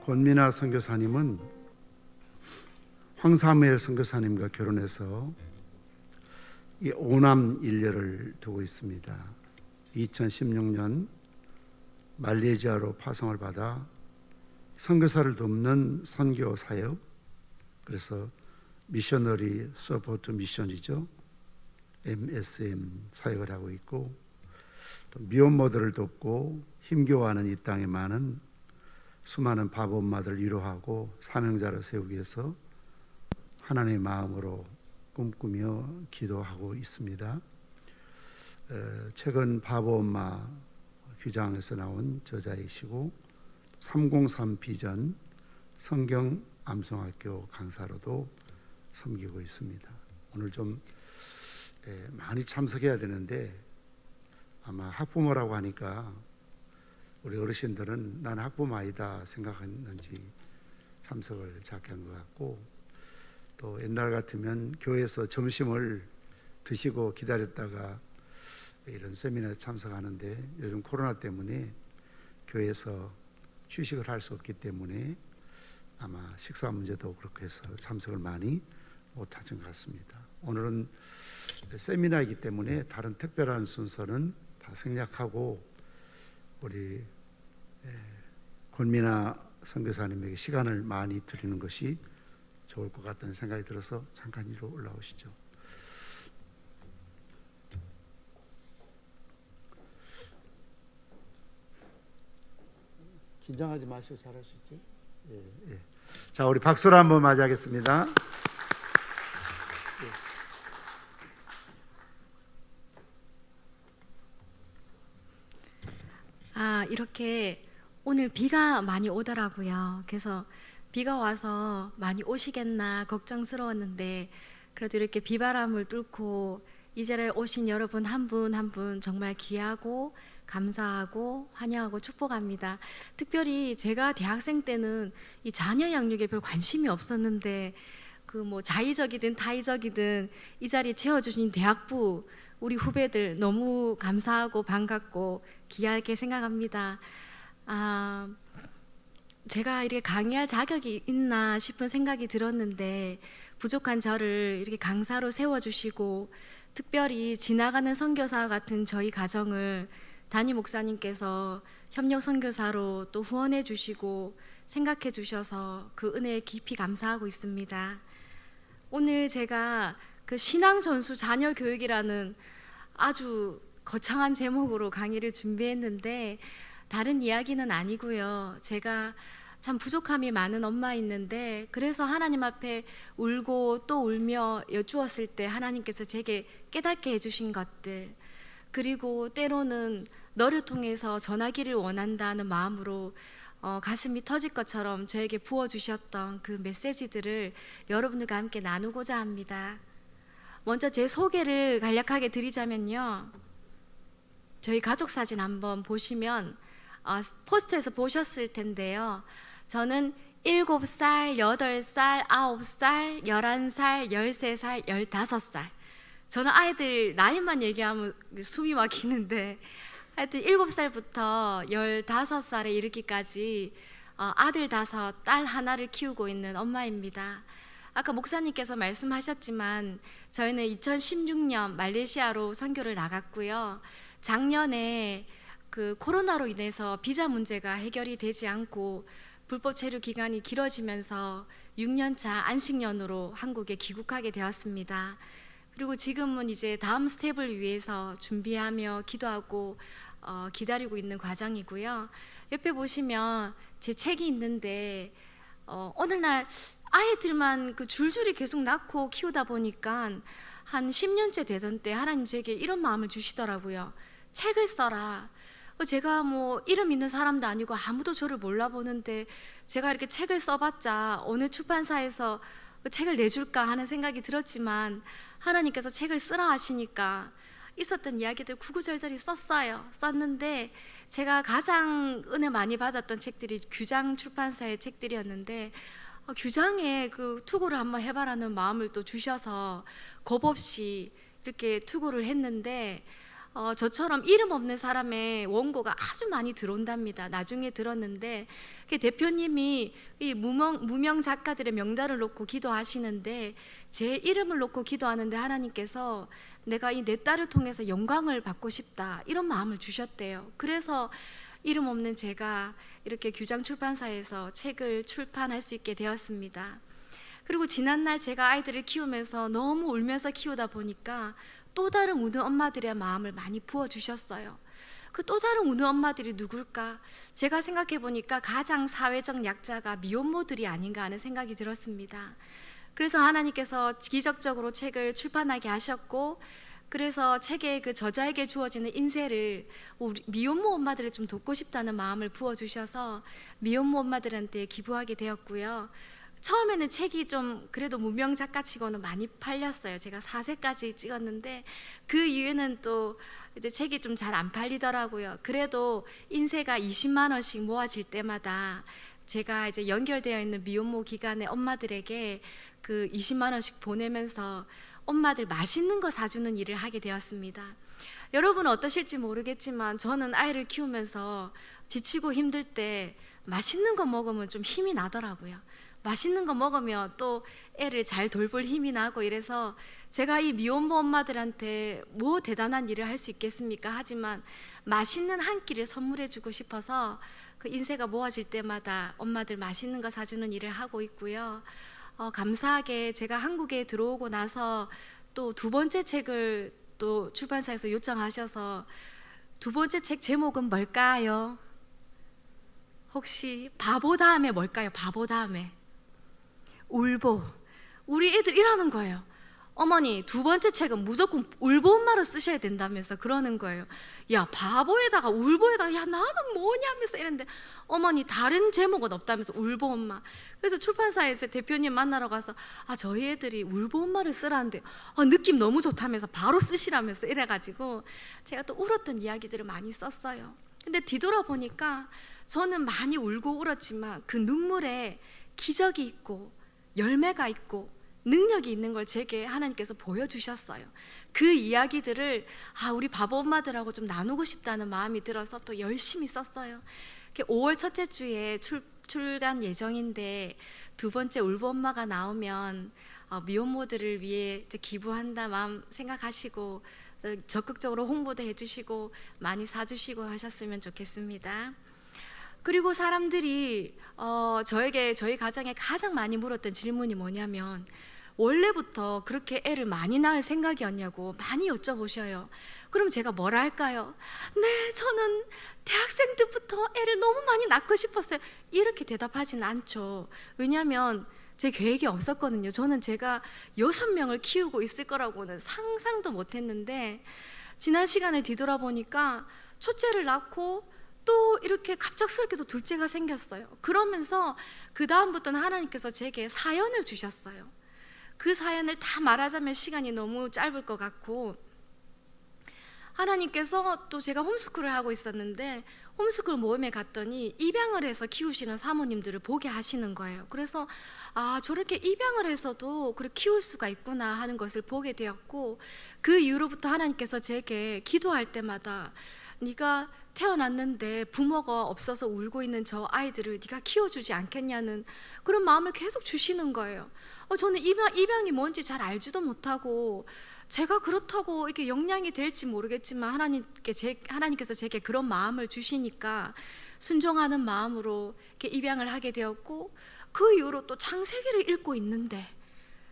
권민아 선교사님은 황사무엘 선교사님과 결혼해서 이 오남 일녀를 두고 있습니다. 2016년 말레이시아로 파송을 받아 선교사를 돕는 선교 사역, 그래서 미셔너리 서포트 미션이죠. MSM 사역을 하고 있고, 또 미혼모들을 돕고 힘겨워하는 이 땅에 많은 수많은 바보 엄마들 위로하고 사명자로 세우기 위해서 하나님의 마음으로 꿈꾸며 기도하고 있습니다. 최근 바보 엄마 규장에서 나온 저자이시고 303 비전 성경 암송학교 강사로도 섬기고 있습니다. 오늘 좀 많이 참석해야 되는데 아마 학부모라고 하니까 우리 어르신들은 난 학부모 아니다 생각했는지 참석을 작게 한 것 같고, 또 옛날 같으면 교회에서 점심을 드시고 기다렸다가 이런 세미나에 참석하는데 요즘 코로나 때문에 교회에서 휴식을 할 수 없기 때문에 아마 식사 문제도 그렇게 해서 참석을 많이 못하신 것 같습니다. 오늘은 세미나이기 때문에 다른 특별한 순서는 다 생략하고 우리 권민아 선교사님에게 시간을 많이 드리는 것이 좋을 것 같다는 생각이 들어서 잠깐 이리로 올라오시죠. 긴장하지 마시고 잘할 수 있죠? 예. 자, 우리 박수로 한번 맞이하겠습니다. 이렇게 오늘 비가 많이 오더라고요. 그래서 비가 와서 많이 오시겠나 걱정스러웠는데 그래도 이렇게 비바람을 뚫고 이 자리에 오신 여러분 한 분 한 분 정말 귀하고 감사하고 환영하고 축복합니다. 특별히 제가 대학생 때는 이 자녀 양육에 별 관심이 없었는데 그 뭐 자의적이든 타의적이든 이 자리에 채워주신 대학부 우리 후배들 너무 감사하고 반갑고 귀하게 생각합니다. 제가 이렇게 강의할 자격이 있나 싶은 생각이 들었는데 부족한 저를 이렇게 강사로 세워주시고 특별히 지나가는 선교사 같은 저희 가정을 담임 목사님께서 협력 선교사로 또 후원해 주시고 생각해 주셔서 그 은혜에 깊이 감사하고 있습니다. 오늘 제가 그 신앙 전수 자녀 교육이라는 아주 거창한 제목으로 강의를 준비했는데 다른 이야기는 아니고요. 제가 참 부족함이 많은 엄마였는데 그래서 하나님 앞에 울고 또 울며 여쭈었을 때 하나님께서 제게 깨닫게 해주신 것들, 그리고 때로는 너를 통해서 전하기를 원한다는 마음으로 가슴이 터질 것처럼 저에게 부어주셨던 그 메시지들을 여러분들과 함께 나누고자 합니다. 먼저 제 소개를 간략하게 드리자면요, 저희 가족 사진 한번 보시면 포스터에서 보셨을 텐데요, 저는 7살, 8살, 9살, 11살, 13살, 15살, 저는 아이들 나이만 얘기하면 숨이 막히는데 하여튼 7살부터 15살에 이르기까지 아들 5, 딸 하나를 키우고 있는 엄마입니다. 아까 목사님께서 말씀하셨지만 저희는 2016년 말레이시아로 선교를 나갔고요. 작년에 그 코로나로 인해서 비자 문제가 해결이 되지 않고 불법 체류 기간이 길어지면서 6년차 안식년으로 한국에 귀국하게 되었습니다. 그리고 지금은 이제 다음 스텝을 위해서 준비하며 기도하고 기다리고 있는 과정이고요. 옆에 보시면 제 책이 있는데 어느 날 아이들만 그 줄줄이 계속 낳고 키우다 보니까 한 10년째 되던 때 하나님 제게 이런 마음을 주시더라고요. 책을 써라. 제가 뭐 이름 있는 사람도 아니고 아무도 저를 몰라보는데 제가 이렇게 책을 써봤자 어느 출판사에서 책을 내줄까 하는 생각이 들었지만 하나님께서 책을 쓰라 하시니까 있었던 이야기들 구구절절히 썼는데 제가 가장 은혜 많이 받았던 책들이 규장 출판사의 책들이었는데 규장에 그 투고를 한번 해봐라는 마음을 또 주셔서 겁 없이 이렇게 투고를 했는데 저처럼 이름 없는 사람의 원고가 아주 많이 들어온답니다. 나중에 들었는데 그 대표님이 이 무명 작가들의 명단을 놓고 기도하시는데 제 이름을 놓고 기도하는데 하나님께서 내가 이 내 딸을 통해서 영광을 받고 싶다 이런 마음을 주셨대요. 그래서 이름 없는 제가 이렇게 규장 출판사에서 책을 출판할 수 있게 되었습니다. 그리고 지난날 제가 아이들을 키우면서 너무 울면서 키우다 보니까 또 다른 우는 엄마들의 마음을 많이 부어주셨어요. 그 또 다른 우는 엄마들이 누굴까? 제가 생각해 보니까 가장 사회적 약자가 미혼모들이 아닌가 하는 생각이 들었습니다. 그래서 하나님께서 기적적으로 책을 출판하게 하셨고, 그래서 책의 그 저자에게 주어지는 인세를 우리 미혼모 엄마들을 좀 돕고 싶다는 마음을 부어주셔서 미혼모 엄마들한테 기부하게 되었고요. 처음에는 책이 좀 그래도 무명 작가치고는 많이 팔렸어요. 제가 4세까지 찍었는데 그 이후에는 또 이제 책이 좀 잘 안 팔리더라고요. 그래도 인세가 20만 원씩 모아질 때마다 제가 이제 연결되어 있는 미혼모 기관의 엄마들에게 그 20만 원씩 보내면서 엄마들 맛있는 거 사주는 일을 하게 되었습니다. 여러분은 어떠실지 모르겠지만 저는 아이를 키우면서 지치고 힘들 때 맛있는 거 먹으면 좀 힘이 나더라고요. 맛있는 거 먹으면 또 애를 잘 돌볼 힘이 나고 이래서 제가 이 미혼모 엄마들한테 뭐 대단한 일을 할 수 있겠습니까? 하지만 맛있는 한 끼를 선물해 주고 싶어서 그 인세가 모아질 때마다 엄마들 맛있는 거 사주는 일을 하고 있고요. 감사하게 제가 한국에 들어오고 나서 또 두 번째 책을 또 출판사에서 요청하셔서 두 번째 책 제목은 뭘까요? 혹시 바보 다음에 뭘까요? 바보 다음에 울보. 우리 애들 이러는 거예요. 어머니 두 번째 책은 무조건 울보 엄마로 쓰셔야 된다면서 그러는 거예요. 야 바보에다가 울보에다가 야 나는 뭐냐면서 이랬는데 어머니 다른 제목은 없다면서 울보 엄마. 그래서 출판사에서 대표님 만나러 가서 저희 애들이 울보 엄마를 쓰라는데 느낌 너무 좋다면서 바로 쓰시라면서 이래가지고 제가 또 울었던 이야기들을 많이 썼어요. 근데 뒤돌아보니까 저는 많이 울고 울었지만 그 눈물에 기적이 있고 열매가 있고 능력이 있는 걸 제게 하나님께서 보여주셨어요. 그 이야기들을 우리 바보 엄마들하고 좀 나누고 싶다는 마음이 들어서 또 열심히 썼어요. 5월 첫째 주에 출간 예정인데 두 번째 울보 엄마가 나오면 미혼모들을 위해 이제 기부한다 마음 생각하시고 적극적으로 홍보도 해주시고 많이 사주시고 하셨으면 좋겠습니다. 그리고 사람들이 저에게 저희 가정에 가장 많이 물었던 질문이 뭐냐면 원래부터 그렇게 애를 많이 낳을 생각이었냐고 많이 여쭤보셔요. 그럼 제가 뭐라 할까요? 네, 저는 대학생 때부터 애를 너무 많이 낳고 싶었어요. 이렇게 대답하지는 않죠. 왜냐하면 제 계획이 없었거든요. 저는 제가 6명을 키우고 있을 거라고는 상상도 못했는데 지난 시간을 뒤돌아보니까 첫째를 낳고 또 이렇게 갑작스럽게도 둘째가 생겼어요. 그러면서 그 다음부터는 하나님께서 제게 사연을 주셨어요. 그 사연을 다 말하자면 시간이 너무 짧을 것 같고 하나님께서 또 제가 홈스쿨을 하고 있었는데 홈스쿨 모임에 갔더니 입양을 해서 키우시는 사모님들을 보게 하시는 거예요. 그래서 저렇게 입양을 해서도 그렇게 키울 수가 있구나 하는 것을 보게 되었고 그 이후로부터 하나님께서 제게 기도할 때마다 네가 태어났는데 부모가 없어서 울고 있는 저 아이들을 네가 키워주지 않겠냐는 그런 마음을 계속 주시는 거예요. 저는 입양이 뭔지 잘 알지도 못하고 제가 그렇다고 이게 영향이 될지 모르겠지만 하나님께서 제게 그런 마음을 주시니까 순종하는 마음으로 이렇게 입양을 하게 되었고 그 이후로 또 창세기를 읽고 있는데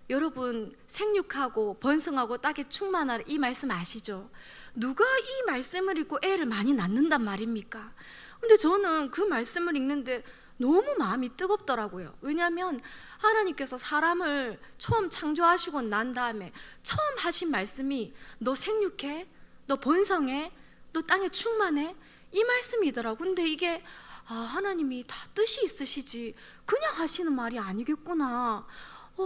여러분 생육하고 번성하고 땅에 충만하라 이 말씀 아시죠? 누가 이 말씀을 읽고 애를 많이 낳는단 말입니까? 근데 저는 그 말씀을 읽는데 너무 마음이 뜨겁더라고요. 왜냐하면 하나님께서 사람을 처음 창조하시고 난 다음에 처음 하신 말씀이 너 생육해, 너 번성해, 너 땅에 충만해 이 말씀이더라고요. 근데 이게 하나님이 다 뜻이 있으시지 그냥 하시는 말이 아니겠구나.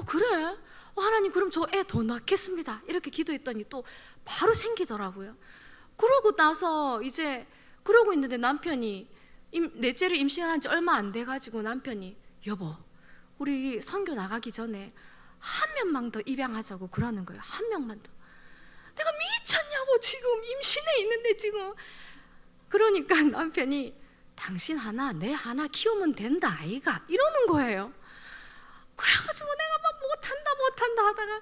그래? 하나님 그럼 저 애 더 낳겠습니다. 이렇게 기도했더니 또 바로 생기더라고요. 그러고 나서 이제 그러고 있는데 남편이 넷째를 임신한 지 얼마 안 돼가지고 남편이 여보 우리 선교 나가기 전에 한 명만 더 입양하자고 그러는 거예요. 한 명만 더. 내가 미쳤냐고, 지금 임신해 있는데 지금. 그러니까 남편이 당신 하나 내 하나 키우면 된다 아이가, 이러는 거예요. 그래가지고 내가 막 못한다 하다가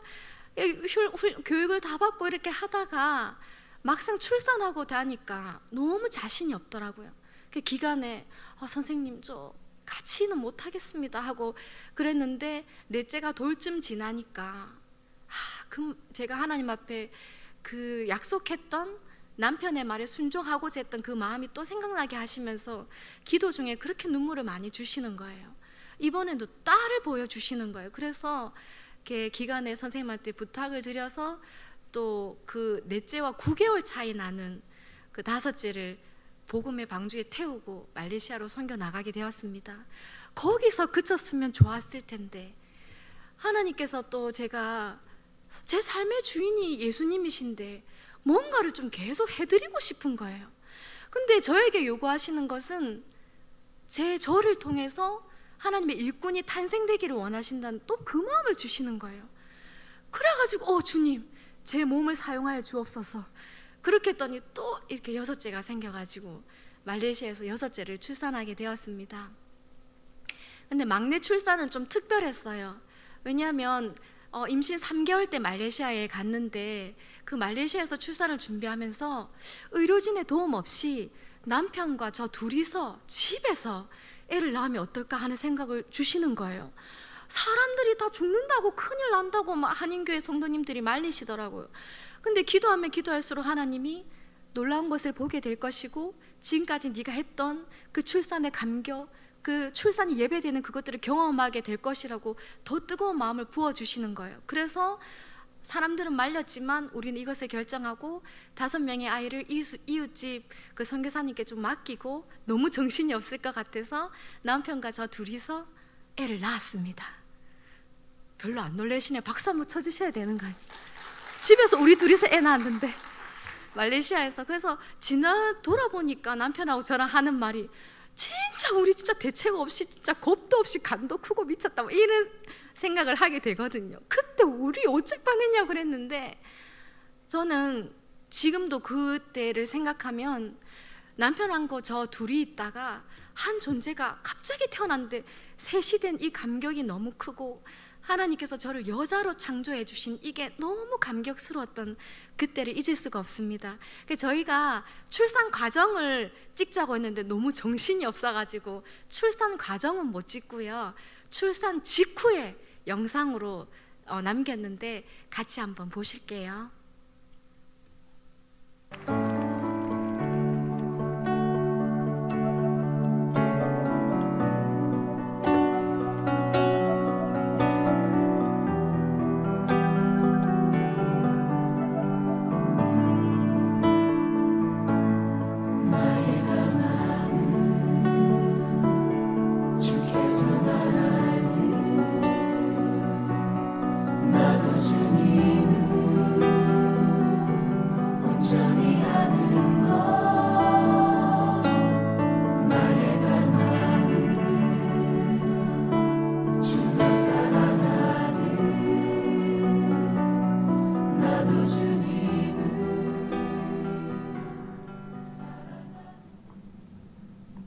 교육을 다 받고 이렇게 하다가 막상 출산하고 다니까 너무 자신이 없더라고요. 그 기간에 선생님 저 같이는 못하겠습니다 하고 그랬는데, 넷째가 돌쯤 지나니까 그럼 제가 하나님 앞에 그 약속했던 남편의 말에 순종하고자 했던 그 마음이 또 생각나게 하시면서 기도 중에 그렇게 눈물을 많이 주시는 거예요. 이번에도 딸을 보여주시는 거예요. 그래서 이렇게 기간에 선생님한테 부탁을 드려서 또 그 넷째와 9개월 차이 나는 그 다섯째를 복음의 방주에 태우고 말레이시아로 선교 나가게 되었습니다. 거기서 그쳤으면 좋았을 텐데, 하나님께서 또 제가 제 삶의 주인이 예수님이신데 뭔가를 좀 계속 해드리고 싶은 거예요. 근데 저에게 요구하시는 것은 저를 통해서 하나님의 일꾼이 탄생되기를 원하신다는 또 그 마음을 주시는 거예요. 그래가지고 주님 제 몸을 사용하여 주옵소서. 그렇게 했더니 또 이렇게 6째가 생겨가지고 말레이시아에서 6째를 출산하게 되었습니다. 근데 막내 출산은 좀 특별했어요. 왜냐하면 임신 3개월 때 말레이시아에 갔는데, 그 말레이시아에서 출산을 준비하면서 의료진의 도움 없이 남편과 저 둘이서 집에서 애를 낳으면 어떨까 하는 생각을 주시는 거예요. 사람들이 다 죽는다고, 큰일 난다고 막 한인교회 성도님들이 말리시더라고요. 근데 기도하면 기도할수록 하나님이 놀라운 것을 보게 될 것이고, 지금까지 네가 했던 그 출산의 감격, 그 출산이 예배되는 그것들을 경험하게 될 것이라고 더 뜨거운 마음을 부어주시는 거예요. 그래서 사람들은 말렸지만 우리는 이것을 결정하고 5명의 아이를 이웃집 그 선교사님께 좀 맡기고, 너무 정신이 없을 것 같아서 남편과 저 둘이서 애를 낳았습니다. 별로 안 놀라시네. 박수 한번 쳐주셔야 되는 거 아니에요? 집에서 우리 둘이서 애 낳았는데 말레이시아에서. 그래서 돌아보니까 남편하고 저랑 하는 말이, 진짜 우리 진짜 대책 없이 진짜 겁도 없이 간도 크고 미쳤다 뭐 이런 생각을 하게 되거든요. 그때 우리 어쩔 뻔했냐 그랬는데, 저는 지금도 그때를 생각하면 남편하고 저 둘이 있다가 한 존재가 갑자기 태어났는데 셋이 된 이 감격이 너무 크고, 하나님께서 저를 여자로 창조해 주신 이게 너무 감격스러웠던 그때를 잊을 수가 없습니다. 저희가 출산 과정을 찍자고 했는데 너무 정신이 없어가지고 출산 과정은 못 찍고요, 출산 직후에 영상으로 남겼는데 같이 한번 보실게요.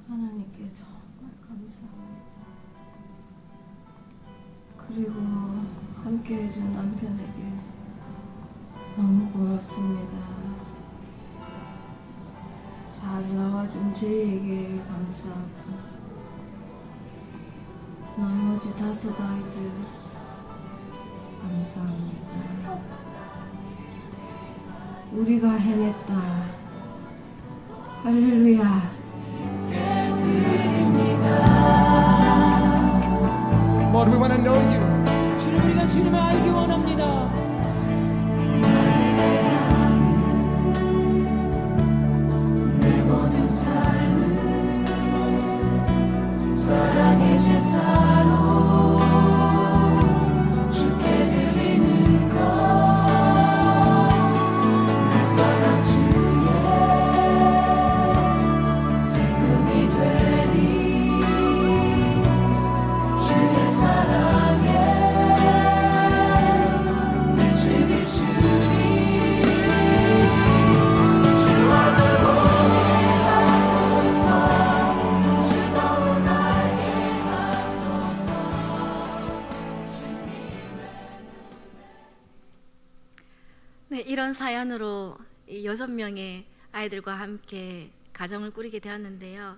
하나님께 정말 감사합니다. 그리고 함께 해준 남편에게 너무 고맙습니다. 잘 나와준 제이에게 감사하고, 나머지 5 아이들 감사합니다. 우리가 해냈다. 할렐루야. Lord, we want to know you. 주님, 우리가 주님을 알기 원합니다. 내 모든 삶을 사랑의 제사로 주께 드리는 것, 내 사랑 주의 이런 사연으로 이 6명의 아이들과 함께 가정을 꾸리게 되었는데요.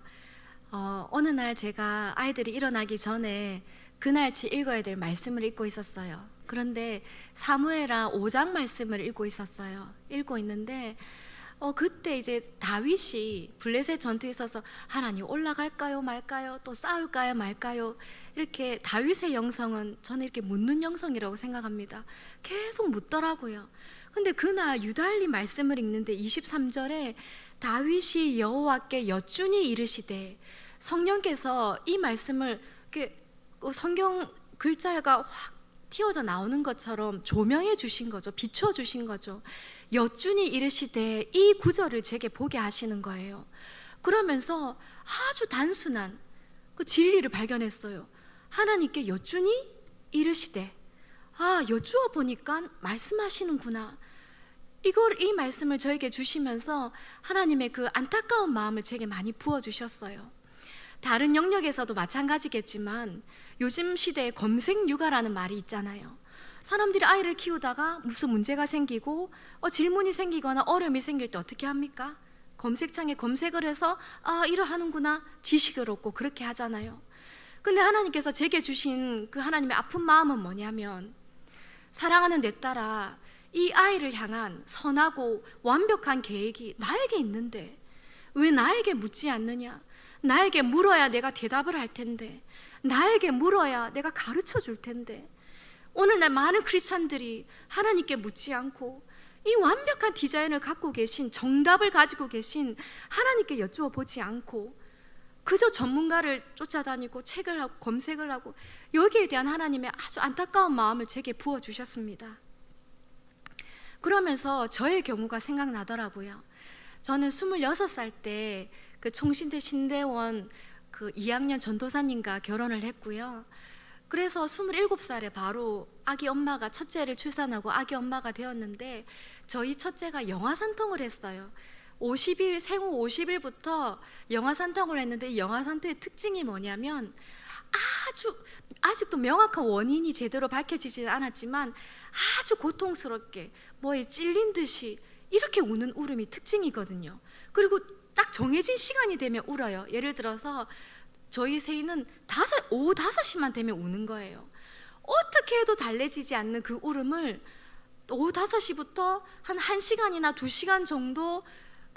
어느 날 제가 아이들이 일어나기 전에 그날치 읽어야 될 말씀을 읽고 있었어요. 그런데 사무엘하 5장 말씀을 읽고 있었어요. 읽고 있는데 그때 이제 다윗이 블레셋 전투에 있어서 하나님 올라갈까요 말까요, 또 싸울까요 말까요, 이렇게 다윗의 영성은 저는 이렇게 묻는 영성이라고 생각합니다. 계속 묻더라고요. 근데 그날 유달리 말씀을 읽는데 23절에 다윗이 여호와께 여쭈니 이르시되, 성령께서 이 말씀을 이렇게 성경 글자가 확 튀어져 나오는 것처럼 조명해 주신 거죠. 비춰 주신 거죠. 여쭈니 이르시되, 이 구절을 제게 보게 하시는 거예요. 그러면서 아주 단순한 그 진리를 발견했어요. 하나님께 여쭈니 이르시되, 여쭈어 보니까 말씀하시는구나. 이 말씀을 저에게 주시면서 하나님의 그 안타까운 마음을 제게 많이 부어주셨어요. 다른 영역에서도 마찬가지겠지만 요즘 시대에 검색 육아라는 말이 있잖아요. 사람들이 아이를 키우다가 무슨 문제가 생기고 질문이 생기거나 어려움이 생길 때 어떻게 합니까? 검색창에 검색을 해서 이러하는구나 지식을 얻고 그렇게 하잖아요. 근데 하나님께서 제게 주신 그 하나님의 아픈 마음은 뭐냐면, 사랑하는 내 딸아, 이 아이를 향한 선하고 완벽한 계획이 나에게 있는데 왜 나에게 묻지 않느냐? 나에게 물어야 내가 대답을 할 텐데, 나에게 물어야 내가 가르쳐 줄 텐데, 오늘날 많은 크리스찬들이 하나님께 묻지 않고 이 완벽한 디자인을 갖고 계신, 정답을 가지고 계신 하나님께 여쭈어 보지 않고 그저 전문가를 쫓아다니고 책을 하고 검색을 하고, 여기에 대한 하나님의 아주 안타까운 마음을 제게 부어주셨습니다. 그러면서 저의 경우가 생각나더라고요. 저는 26살 때 그 총신대 신대원 그 2학년 전도사님과 결혼을 했고요. 그래서 27살에 바로 아기 엄마가, 첫째를 출산하고 아기 엄마가 되었는데, 저희 첫째가 영아산통을 했어요. 50일, 생후 50일부터 영아산통을 했는데, 이 영아산통의 특징이 뭐냐면 아직도 명확한 원인이 제대로 밝혀지지는 않았지만 아주 고통스럽게 뭐에 찔린 듯이 이렇게 우는 울음이 특징이거든요. 그리고 딱 정해진 시간이 되면 울어요. 예를 들어서 저희 세이는 오후 5시만 되면 우는 거예요. 어떻게 해도 달래지지 않는 그 울음을 오후 5시부터 한 1시간이나 2시간 정도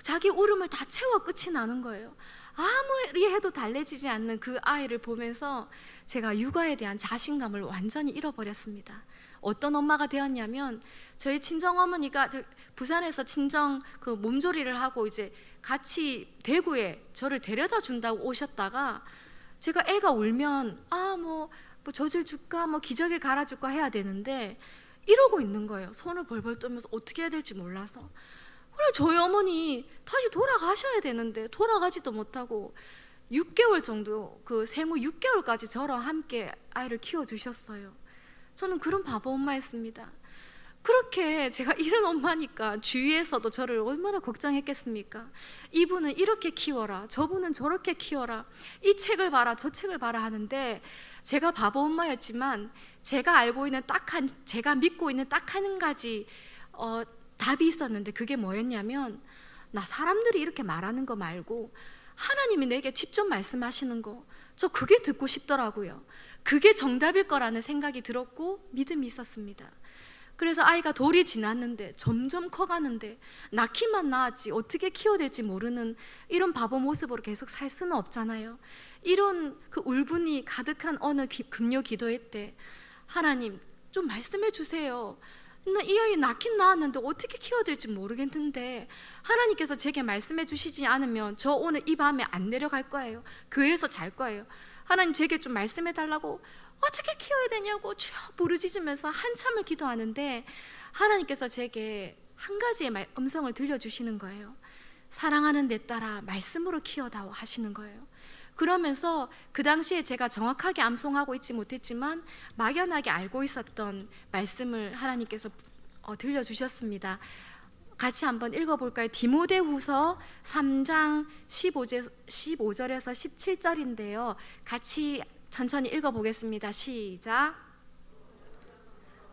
자기 울음을 다 채워 끝이 나는 거예요. 아무리 해도 달래지지 않는 그 아이를 보면서 제가 육아에 대한 자신감을 완전히 잃어버렸습니다. 어떤 엄마가 되었냐면, 저희 친정어머니가 부산에서 친정 그 몸조리를 하고 이제 같이 대구에 저를 데려다 준다고 오셨다가, 제가 애가 울면 뭐 젖을 줄까, 뭐 기저귀를 갈아줄까 해야 되는데 이러고 있는 거예요. 손을 벌벌 떨면서 어떻게 해야 될지 몰라서. 그래, 저희 어머니 다시 돌아가셔야 되는데 돌아가지도 못하고 6개월 정도, 그 생후 6개월까지 저랑 함께 아이를 키워주셨어요. 저는 그런 바보 엄마였습니다. 그렇게 제가 이런 엄마니까 주위에서도 저를 얼마나 걱정했겠습니까? 이분은 이렇게 키워라, 저분은 저렇게 키워라, 이 책을 봐라, 저 책을 봐라 하는데, 제가 바보 엄마였지만 제가 알고 있는 제가 믿고 있는 딱 한 가지 답이 있었는데, 그게 뭐였냐면, 나 사람들이 이렇게 말하는 거 말고 하나님이 내게 직접 말씀하시는 거, 저 그게 듣고 싶더라고요. 그게 정답일 거라는 생각이 들었고 믿음이 있었습니다. 그래서 아이가 돌이 지났는데 점점 커가는데 낳기만 낳았지 어떻게 키워야 될지 모르는 이런 바보 모습으로 계속 살 수는 없잖아요. 이런 그 울분이 가득한 어느 금요 기도회 때, 하나님 좀 말씀해 주세요. 나 이 아이 낳긴 낳았는데 어떻게 키워야 될지 모르겠는데 하나님께서 제게 말씀해 주시지 않으면 저 오늘 이 밤에 안 내려갈 거예요. 교회에서 잘 거예요. 하나님 제게 좀 말씀해 달라고, 어떻게 키워야 되냐고 쭉 부르짖으면서 한참을 기도하는데, 하나님께서 제게 한 가지의 음성을 들려주시는 거예요. 사랑하는 내 딸아, 말씀으로 키워다오 하시는 거예요. 그러면서 그 당시에 제가 정확하게 암송하고 있지 못했지만 막연하게 알고 있었던 말씀을 하나님께서 들려주셨습니다. 같이 한번 읽어볼까요? 디모데후서 3장 15절에서 17절인데요. 같이 천천히 읽어보겠습니다. 시작.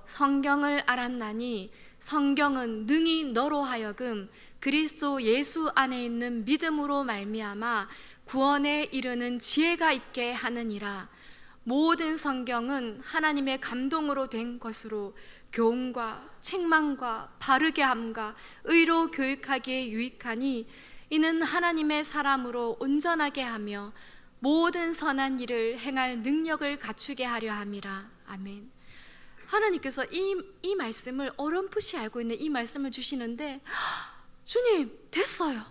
성경을 알았나니 성경은 능히 너로 하여금 그리스도 예수 안에 있는 믿음으로 말미암아 구원에 이르는 지혜가 있게 하느니라. 모든 성경은 하나님의 감동으로 된 것으로 교훈과 책망과 바르게 함과 의로 교육하기에 유익하니 이는 하나님의 사람으로 온전하게 하며 모든 선한 일을 행할 능력을 갖추게 하려 함이라. 아멘. 하나님께서 이 말씀을 어렴풋이 알고 있는 이 말씀을 주시는데, 주님 됐어요.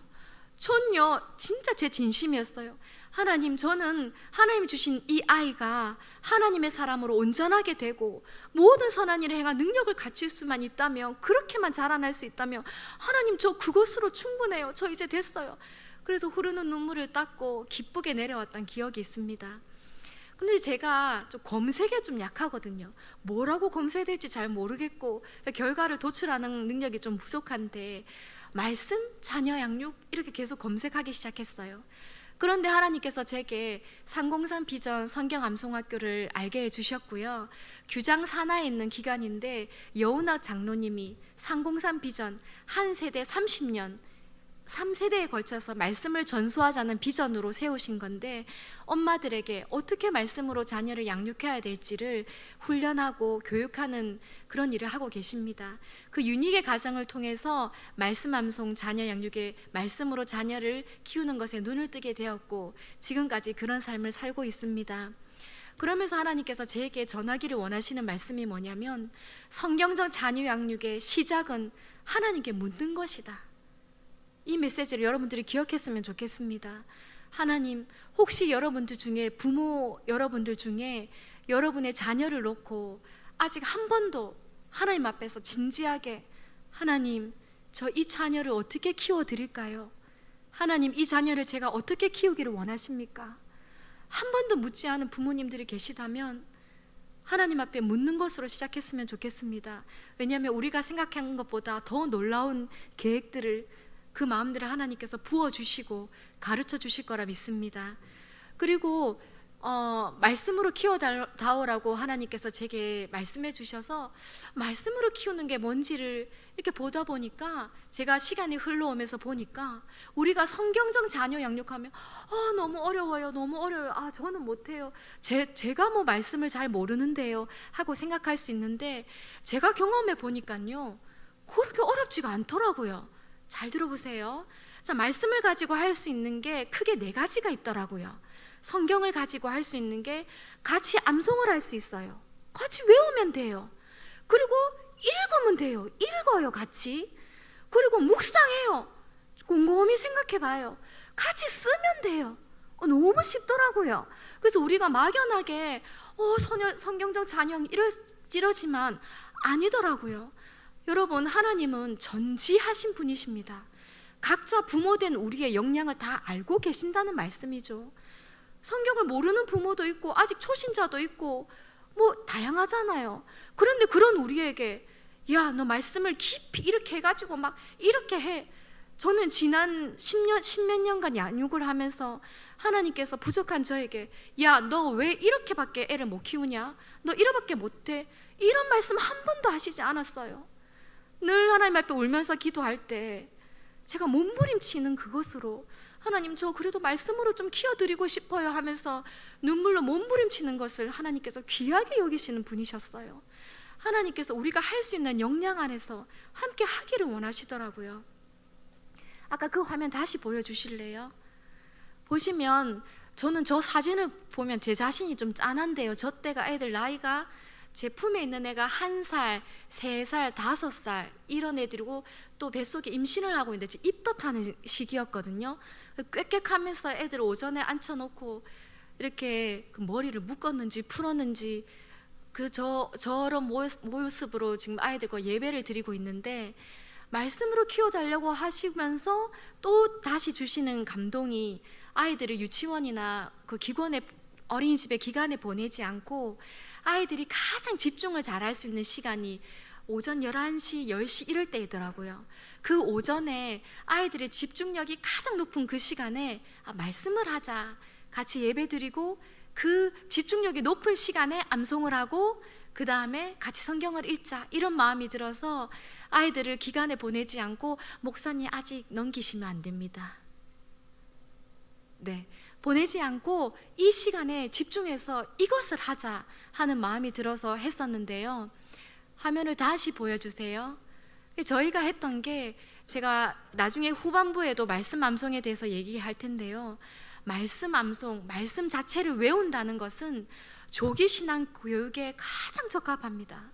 전요 진짜 제 진심이었어요. 하나님, 저는 하나님이 주신 이 아이가 하나님의 사람으로 온전하게 되고 모든 선한 일을 행할 능력을 갖출 수만 있다면, 그렇게만 자라날 수 있다면 하나님 저 그것으로 충분해요. 저 이제 됐어요. 그래서 흐르는 눈물을 닦고 기쁘게 내려왔던 기억이 있습니다. 근데 제가 좀 검색에 좀 약하거든요. 뭐라고 검색해야 될지 잘 모르겠고 결과를 도출하는 능력이 좀 부족한데, 말씀, 자녀 양육 이렇게 계속 검색하기 시작했어요. 그런데 하나님께서 제게 303 비전 성경 암송학교를 알게 해주셨고요. 규장 산하에 있는 기관인데 여운학 장로님이 303 비전 한 세대 30년 3세대에 걸쳐서 말씀을 전수하자는 비전으로 세우신 건데, 엄마들에게 어떻게 말씀으로 자녀를 양육해야 될지를 훈련하고 교육하는 그런 일을 하고 계십니다. 그 유닉의 가정을 통해서 말씀 암송 자녀 양육에 말씀으로 자녀를 키우는 것에 눈을 뜨게 되었고 지금까지 그런 삶을 살고 있습니다. 그러면서 하나님께서 제게 전하기를 원하시는 말씀이 뭐냐면, 성경적 자녀 양육의 시작은 하나님께 묻는 것이다. 이 메시지를 여러분들이 기억했으면 좋겠습니다. 하나님, 혹시 여러분들 중에, 부모 여러분들 중에 여러분의 자녀를 놓고 아직 한 번도 하나님 앞에서 진지하게, 하나님, 저 이 자녀를 어떻게 키워드릴까요? 하나님, 이 자녀를 제가 어떻게 키우기를 원하십니까? 한 번도 묻지 않은 부모님들이 계시다면 하나님 앞에 묻는 것으로 시작했으면 좋겠습니다. 왜냐하면 우리가 생각한 것보다 더 놀라운 계획들을, 그 마음들을 하나님께서 부어주시고 가르쳐 주실 거라 믿습니다. 그리고 말씀으로 키워다오라고 하나님께서 제게 말씀해 주셔서 말씀으로 키우는 게 뭔지를 이렇게 보다 보니까, 제가 시간이 흘러오면서 보니까 우리가 성경적 자녀 양육하면 너무 어려워요, 너무 어려워요, 저는 못해요, 제가 뭐 말씀을 잘 모르는데요 하고 생각할 수 있는데, 제가 경험해 보니까요 그렇게 어렵지가 않더라고요. 잘 들어보세요. 자, 말씀을 가지고 할 수 있는 게 크게 4가지가 있더라고요. 성경을 가지고 할 수 있는 게, 같이 암송을 할 수 있어요. 같이 외우면 돼요. 그리고 읽으면 돼요. 읽어요, 같이. 그리고 묵상해요. 곰곰이 생각해 봐요. 같이 쓰면 돼요. 너무 쉽더라고요. 그래서 우리가 막연하게 성경적 자녀 이러지만 아니더라고요. 여러분, 하나님은 전지하신 분이십니다. 각자 부모된 우리의 역량을 다 알고 계신다는 말씀이죠. 성경을 모르는 부모도 있고 아직 초신자도 있고 뭐 다양하잖아요. 그런데 그런 우리에게, 야, 너 말씀을 깊이 이렇게 해가지고 막 이렇게 해. 저는 지난 10몇 년간 양육을 하면서 하나님께서 부족한 저에게, 야, 너 왜 이렇게밖에 애를 못 키우냐? 너 이렇게밖에 못해? 이런 말씀 한 번도 하시지 않았어요. 늘 하나님 앞에 울면서 기도할 때 제가 몸부림치는 그것으로, 하나님, 저 그래도 말씀으로 좀 키워드리고 싶어요 하면서 눈물로 몸부림치는 것을 하나님께서 귀하게 여기시는 분이셨어요. 하나님께서 우리가 할 수 있는 역량 안에서 함께 하기를 원하시더라고요. 아까 그 화면 다시 보여주실래요? 보시면 저는 저 사진을 보면 제 자신이 좀 짠한데요. 저 때가 애들 나이가, 제 품에 있는 애가 1살, 3살, 5살 이런 애들이고, 또 뱃속에 임신을 하고 있는데 입덧하는 시기였거든요. 꽥꽥하면서 애들 오전에 앉혀놓고 이렇게 그 머리를 묶었는지 풀었는지 저런 모습으로 지금 아이들과 예배를 드리고 있는데, 말씀으로 키워달라고 하시면서 또 다시 주시는 감동이, 아이들을 유치원이나 그 기관에, 어린이집에 기간에 보내지 않고 아이들이 가장 집중을 잘할 수 있는 시간이 오전 11시, 10시 이럴 때이더라고요. 그 오전에 아이들의 집중력이 가장 높은 그 시간에 말씀을 하자, 같이 예배 드리고 그 집중력이 높은 시간에 암송을 하고 그 다음에 같이 성경을 읽자 이런 마음이 들어서 아이들을 기간에 보내지 않고 목사님 아직 넘기시면 안 됩니다. 네, 보내지 않고 이 시간에 집중해서 이것을 하자 하는 마음이 들어서 했었는데요. 화면을 다시 보여주세요. 저희가 했던 게 제가 나중에 후반부에도 말씀 암송에 대해서 얘기할 텐데요. 말씀 암송, 말씀 자체를 외운다는 것은 조기 신앙 교육에 가장 적합합니다.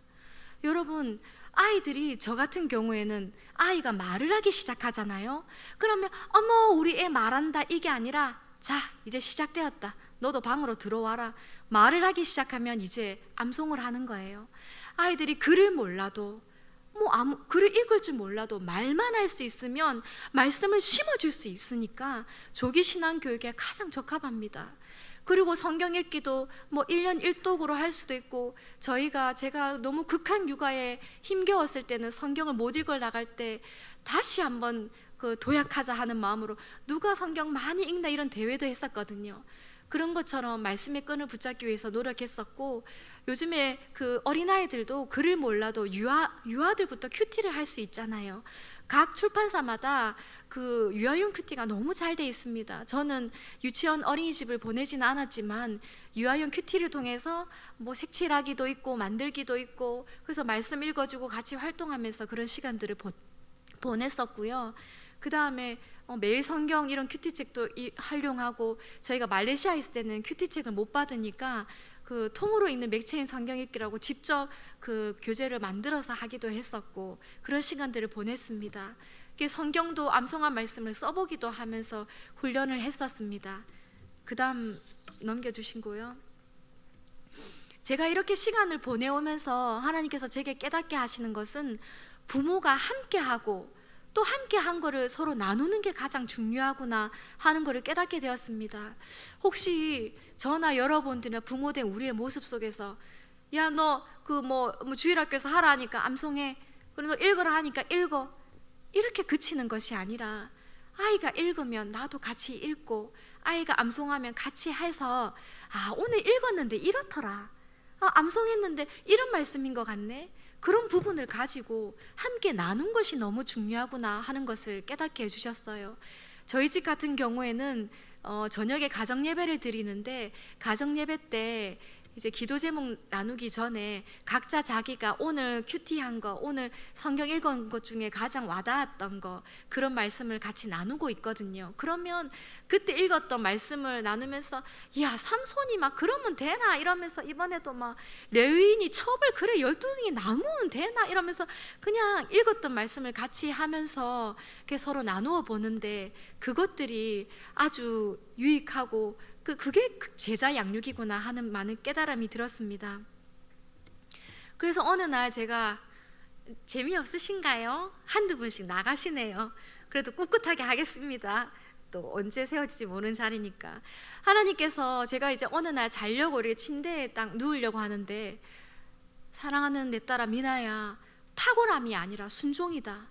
여러분, 아이들이 저 같은 경우에는 아이가 말을 하기 시작하잖아요. 그러면 어머 우리 애 말한다 이게 아니라 자 이제 시작되었다. 너도 방으로 들어와라. 말을 하기 시작하면 이제 암송을 하는 거예요. 아이들이 글을 몰라도 글을 읽을 줄 몰라도 말만 할 수 있으면 말씀을 심어줄 수 있으니까 조기 신앙 교육에 가장 적합합니다. 그리고 성경 읽기도 1년 1독으로 할 수도 있고, 제가 너무 극한 육아에 힘겨웠을 때는 성경을 못 읽어 나갈 때 다시 한번 그 도약하자 하는 마음으로 누가 성경 많이 읽나 이런 대회도 했었거든요. 그런 것처럼 말씀의 끈을 붙잡기 위해서 노력했었고, 요즘에 그 어린아이들도 글을 몰라도 유아들부터 큐티를 할 수 있잖아요. 각 출판사마다 그 유아용 큐티가 너무 잘 돼 있습니다. 저는 유치원 어린이집을 보내지는 않았지만 유아용 큐티를 통해서 색칠하기도 있고 만들기도 있고, 그래서 말씀 읽어주고 같이 활동하면서 그런 시간들을 보냈었고요. 그 다음에 매일 성경 이런 큐티책도 활용하고, 저희가 말레이시아에 있을 때는 큐티책을 못 받으니까 그 통으로 있는 맥체인 성경 읽기라고 직접 그 교재를 만들어서 하기도 했었고, 그런 시간들을 보냈습니다. 성경도 암송한 말씀을 써보기도 하면서 훈련을 했었습니다. 그 다음 넘겨주시고요. 제가 이렇게 시간을 보내오면서 하나님께서 제게 깨닫게 하시는 것은 부모가 함께하고 또 함께 한 거를 서로 나누는 게 가장 중요하구나 하는 거를 깨닫게 되었습니다. 혹시 저나 여러분들이나 부모된 우리의 모습 속에서 야 너 그 주일학교에서 하라 하니까 암송해, 그리고 너 읽으라 하니까 읽어, 이렇게 그치는 것이 아니라 아이가 읽으면 나도 같이 읽고, 아이가 암송하면 같이 해서 오늘 읽었는데 이렇더라, 암송했는데 이런 말씀인 것 같네, 그런 부분을 가지고 함께 나눈 것이 너무 중요하구나 하는 것을 깨닫게 해주셨어요. 저희 집 같은 경우에는 저녁에 가정예배를 드리는데, 가정예배 때 이제 기도 제목 나누기 전에 각자 자기가 오늘 큐티한 거, 오늘 성경 읽은 것 중에 가장 와닿았던 거, 그런 말씀을 같이 나누고 있거든요. 그러면 그때 읽었던 말씀을 나누면서 야 삼손이 막 그러면 되나 이러면서, 이번에도 막 레위인이 첩을 그래 12등이 나누면 되나 이러면서 그냥 읽었던 말씀을 같이 하면서 서로 나누어 보는데, 그것들이 아주 유익하고 그게 제자 양육이구나 하는 많은 깨달음이 들었습니다. 그래서 어느 날 제가 재미없으신가요? 한두 분씩 나가시네요. 그래도 꿋꿋하게 하겠습니다. 또 언제 세워질지 모르는 자리니까. 하나님께서 제가 이제 어느 날 자려고 이렇게 침대에 딱 누우려고 하는데, 사랑하는 내 딸아 미나야, 탁월함이 아니라 순종이다,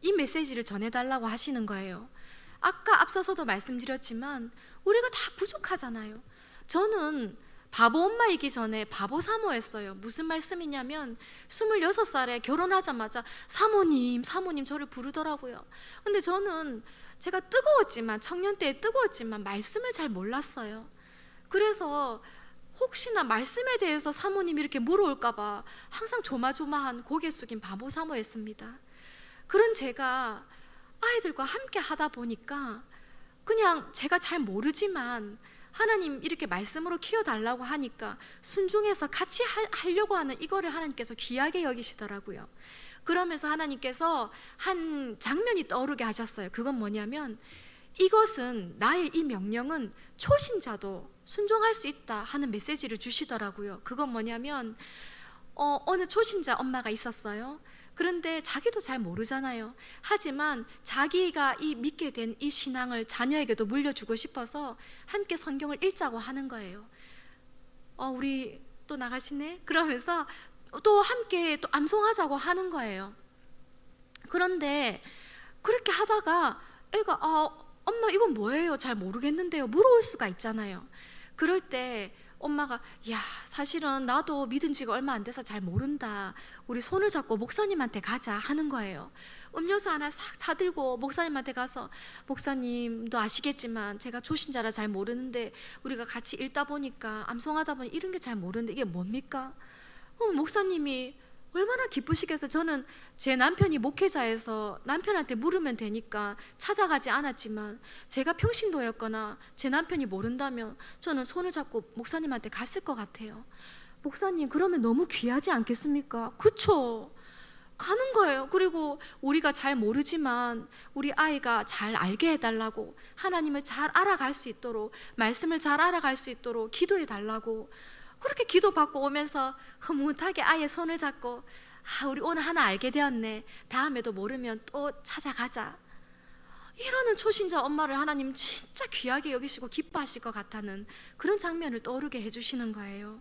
이 메시지를 전해달라고 하시는 거예요. 아까 앞서서도 말씀드렸지만 우리가 다 부족하잖아요. 저는 바보 엄마이기 전에 바보 사모했어요. 무슨 말씀이냐면 26살에 결혼하자마자 사모님 저를 부르더라고요. 근데 저는 제가 뜨거웠지만, 청년 때에 뜨거웠지만 말씀을 잘 몰랐어요. 그래서 혹시나 말씀에 대해서 사모님이 이렇게 물어올까 봐 항상 조마조마한 고개 숙인 바보 사모였습니다. 그런 제가 아이들과 함께 하다 보니까 그냥 제가 잘 모르지만 하나님 이렇게 말씀으로 키워달라고 하니까 순종해서 같이 하려고 하는 이거를 하나님께서 귀하게 여기시더라고요. 그러면서 하나님께서 한 장면이 떠오르게 하셨어요. 그건 뭐냐면, 이것은 나의 이 명령은 초신자도 순종할 수 있다 하는 메시지를 주시더라고요. 그건 뭐냐면 어느 초신자 엄마가 있었어요. 그런데 자기도 잘 모르잖아요. 하지만 자기가 믿게 된 이 신앙을 자녀에게도 물려주고 싶어서 함께 성경을 읽자고 하는 거예요. 우리 또 나가시네? 그러면서 또 함께 또 암송하자고 하는 거예요. 그런데 그렇게 하다가 애가 엄마 이건 뭐예요? 잘 모르겠는데요, 물어올 수가 있잖아요. 그럴 때 엄마가 야 사실은 나도 믿은 지가 얼마 안 돼서 잘 모른다, 우리 손을 잡고 목사님한테 가자 하는 거예요. 음료수 하나 싹 사들고 목사님한테 가서 목사님도 아시겠지만 제가 초신자라 잘 모르는데 우리가 같이 읽다 보니까 암송하다 보니 이런 게 잘 모르는데 이게 뭡니까? 목사님이 얼마나 기쁘시겠어요. 저는 제 남편이 목회자여서 남편한테 물으면 되니까 찾아가지 않았지만 제가 평신도였거나 제 남편이 모른다면 저는 손을 잡고 목사님한테 갔을 것 같아요. 목사님 그러면 너무 귀하지 않겠습니까? 그쵸? 가는 거예요. 그리고 우리가 잘 모르지만 우리 아이가 잘 알게 해달라고, 하나님을 잘 알아갈 수 있도록, 말씀을 잘 알아갈 수 있도록 기도해 달라고, 그렇게 기도받고 오면서 흐뭇하게 아이의 손을 잡고 우리 오늘 하나 알게 되었네, 다음에도 모르면 또 찾아가자, 이러는 초신자 엄마를 하나님 진짜 귀하게 여기시고 기뻐하실 것 같다는 그런 장면을 떠오르게 해주시는 거예요.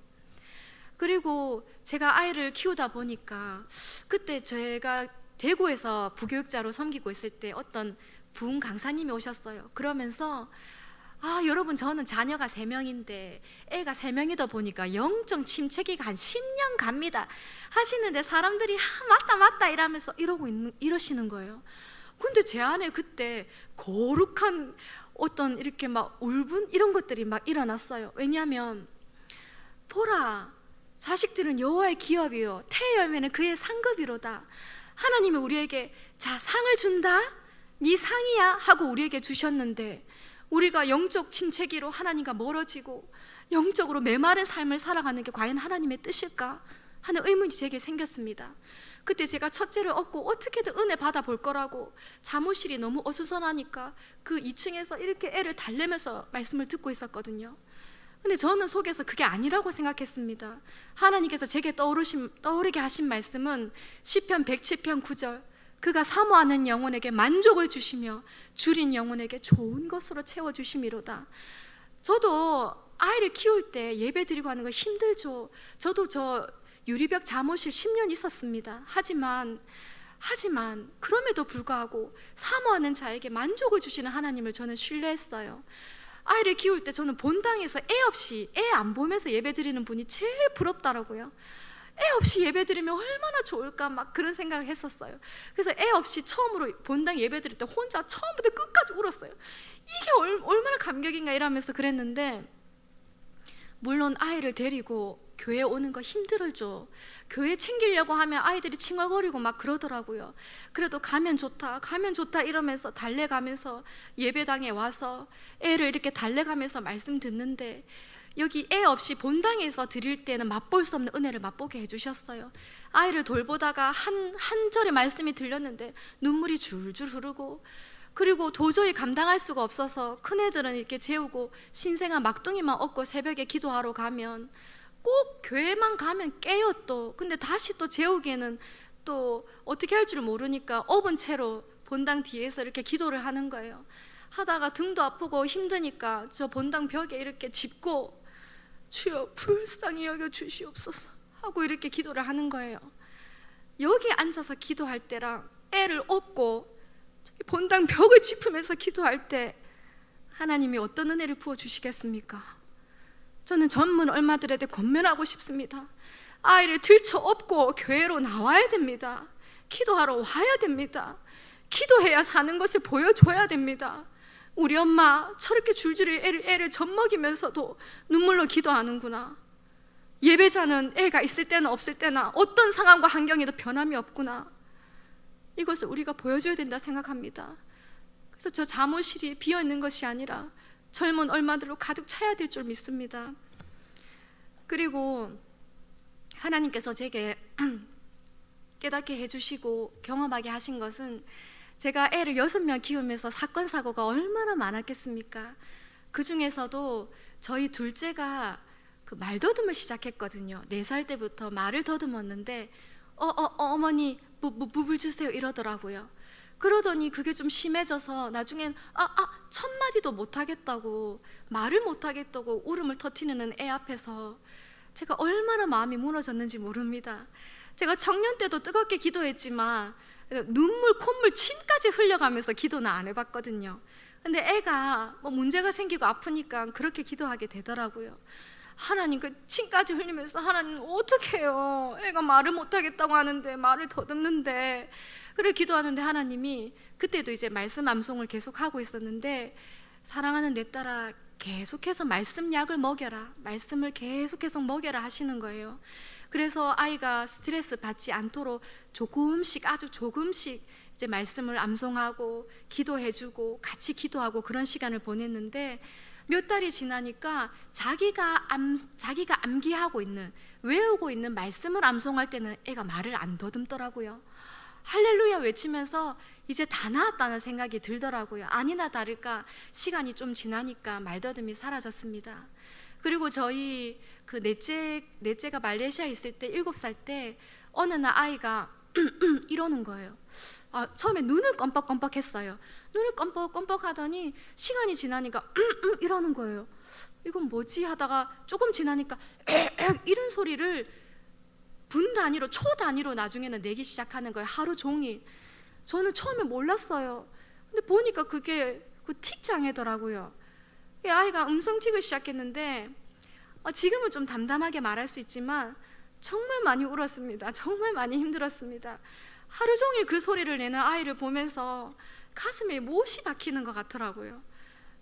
그리고 제가 아이를 키우다 보니까 그때 제가 대구에서 부교육자로 섬기고 있을 때 어떤 부흥 강사님이 오셨어요. 그러면서 여러분 저는 자녀가 3명인데 애가 3명이다 보니까 영적 침체기가 한 10년 갑니다 하시는데 사람들이 맞다 이러면서 이러시는 거예요. 근데 제 안에 그때 거룩한 어떤 이렇게 막 울분 이런 것들이 막 일어났어요. 왜냐하면 보라, 자식들은 여호와의 기업이요 태의 열매는 그의 상급이로다. 하나님이 우리에게 자 상을 준다, 네 상이야 하고 우리에게 주셨는데 우리가 영적 침체기로 하나님과 멀어지고 영적으로 메마른 삶을 살아가는 게 과연 하나님의 뜻일까 하는 의문이 제게 생겼습니다. 그때 제가 첫째를 얻고 어떻게든 은혜 받아볼 거라고 사무실이 너무 어수선하니까 그 2층에서 이렇게 애를 달래면서 말씀을 듣고 있었거든요. 근데 저는 속에서 그게 아니라고 생각했습니다. 하나님께서 제게 떠오르게 하신 말씀은 시편 107편 9절, 그가 사모하는 영혼에게 만족을 주시며 줄인 영혼에게 좋은 것으로 채워주심이로다. 저도 아이를 키울 때 예배 드리고 하는 거 힘들죠. 저도 저 유리벽 잠옷실 10년 있었습니다. 하지만 그럼에도 불구하고 사모하는 자에게 만족을 주시는 하나님을 저는 신뢰했어요. 아이를 키울 때 저는 본당에서 애 없이, 애 안 보면서 예배 드리는 분이 제일 부럽더라고요. 애 없이 예배 드리면 얼마나 좋을까 막 그런 생각을 했었어요. 그래서 애 없이 처음으로 본당 예배 드릴 때 혼자 처음부터 끝까지 울었어요. 이게 얼마나 감격인가 이러면서 그랬는데, 물론 아이를 데리고 교회 오는 거 힘들죠. 교회 챙기려고 하면 아이들이 칭얼거리고 막 그러더라고요. 그래도 가면 좋다 이러면서 달래가면서 예배당에 와서 애를 이렇게 달래가면서 말씀 듣는데, 여기 애 없이 본당에서 드릴 때는 맛볼 수 없는 은혜를 맛보게 해주셨어요. 아이를 돌보다가 한 절의 말씀이 들렸는데 눈물이 줄줄 흐르고, 그리고 도저히 감당할 수가 없어서 큰애들은 이렇게 재우고 신생아 막둥이만 업고 새벽에 기도하러 가면 꼭 교회만 가면 깨요 또. 근데 다시 또 재우기에는 또 어떻게 할 줄 모르니까 업은 채로 본당 뒤에서 이렇게 기도를 하는 거예요. 하다가 등도 아프고 힘드니까 저 본당 벽에 이렇게 짚고 주여 불쌍히 여겨 주시옵소서 하고 이렇게 기도를 하는 거예요. 여기 앉아서 기도할 때랑 애를 업고 본당 벽을 짚으면서 기도할 때 하나님이 어떤 은혜를 부어주시겠습니까? 저는 전문 얼마들에게 권면하고 싶습니다. 아이를 들쳐 업고 교회로 나와야 됩니다. 기도하러 와야 됩니다. 기도해야 사는 것을 보여줘야 됩니다. 우리 엄마 저렇게 줄줄이 애를 젖먹이면서도 눈물로 기도하는구나. 예배자는 애가 있을 때나 없을 때나 어떤 상황과 환경에도 변함이 없구나. 이것을 우리가 보여줘야 된다 생각합니다. 그래서 저 잠옷실이 비어있는 것이 아니라 젊은 얼마들로 가득 차야 될 줄 믿습니다. 그리고 하나님께서 제게 깨닫게 해주시고 경험하게 하신 것은, 제가 애를 6명 키우면서 사건 사고가 얼마나 많았겠습니까? 그 중에서도 저희 둘째가 그 말더듬을 시작했거든요. 4살 때부터 말을 더듬었는데 어머니 물을 주세요 이러더라고요. 그러더니 그게 좀 심해져서 나중엔 첫 마디도 못하겠다고, 말을 못하겠다고 울음을 터뜨리는 애 앞에서 제가 얼마나 마음이 무너졌는지 모릅니다. 제가 청년 때도 뜨겁게 기도했지만 눈물, 콧물, 침까지 흘려가면서 기도는 안 해봤거든요. 근데 애가 뭐 문제가 생기고 아프니까 그렇게 기도하게 되더라고요. 하나님 그 침까지 흘리면서 하나님 어떻게 해요? 애가 말을 못하겠다고 하는데 말을 더듬는데 그래 기도하는데 하나님이 그때도 이제 말씀 암송을 계속하고 있었는데 사랑하는 내 딸아 계속해서 말씀 약을 먹여라 말씀을 계속해서 먹여라 하시는 거예요. 그래서 아이가 스트레스 받지 않도록 조금씩 아주 조금씩 이제 말씀을 암송하고 기도해주고 같이 기도하고 그런 시간을 보냈는데 몇 달이 지나니까 자기가 암기하고 있는 외우고 있는 말씀을 암송할 때는 애가 말을 안 더듬더라고요. 할렐루야 외치면서 이제 다 나았다는 생각이 들더라고요. 아니나 다를까 시간이 좀 지나니까 말더듬이 사라졌습니다. 그리고 저희 그 넷째가 말레이시아에 있을 때 7살 때 어느 날 아이가 이러는 거예요. 처음에 눈을 껌뻑껌뻑 했어요. 눈을 껌뻑껌뻑 하더니 시간이 지나니까 이러는 거예요. 이건 뭐지 하다가 조금 지나니까 이런 소리를 분 단위로 초 단위로 나중에는 내기 시작하는 거예요. 하루 종일. 저는 처음에 몰랐어요. 근데 보니까 그게 그 틱 장애더라고요. 이 아이가 음성틱을 시작했는데 지금은 좀 담담하게 말할 수 있지만 정말 많이 울었습니다. 정말 많이 힘들었습니다. 하루 종일 그 소리를 내는 아이를 보면서 가슴에 못이 박히는 것 같더라고요.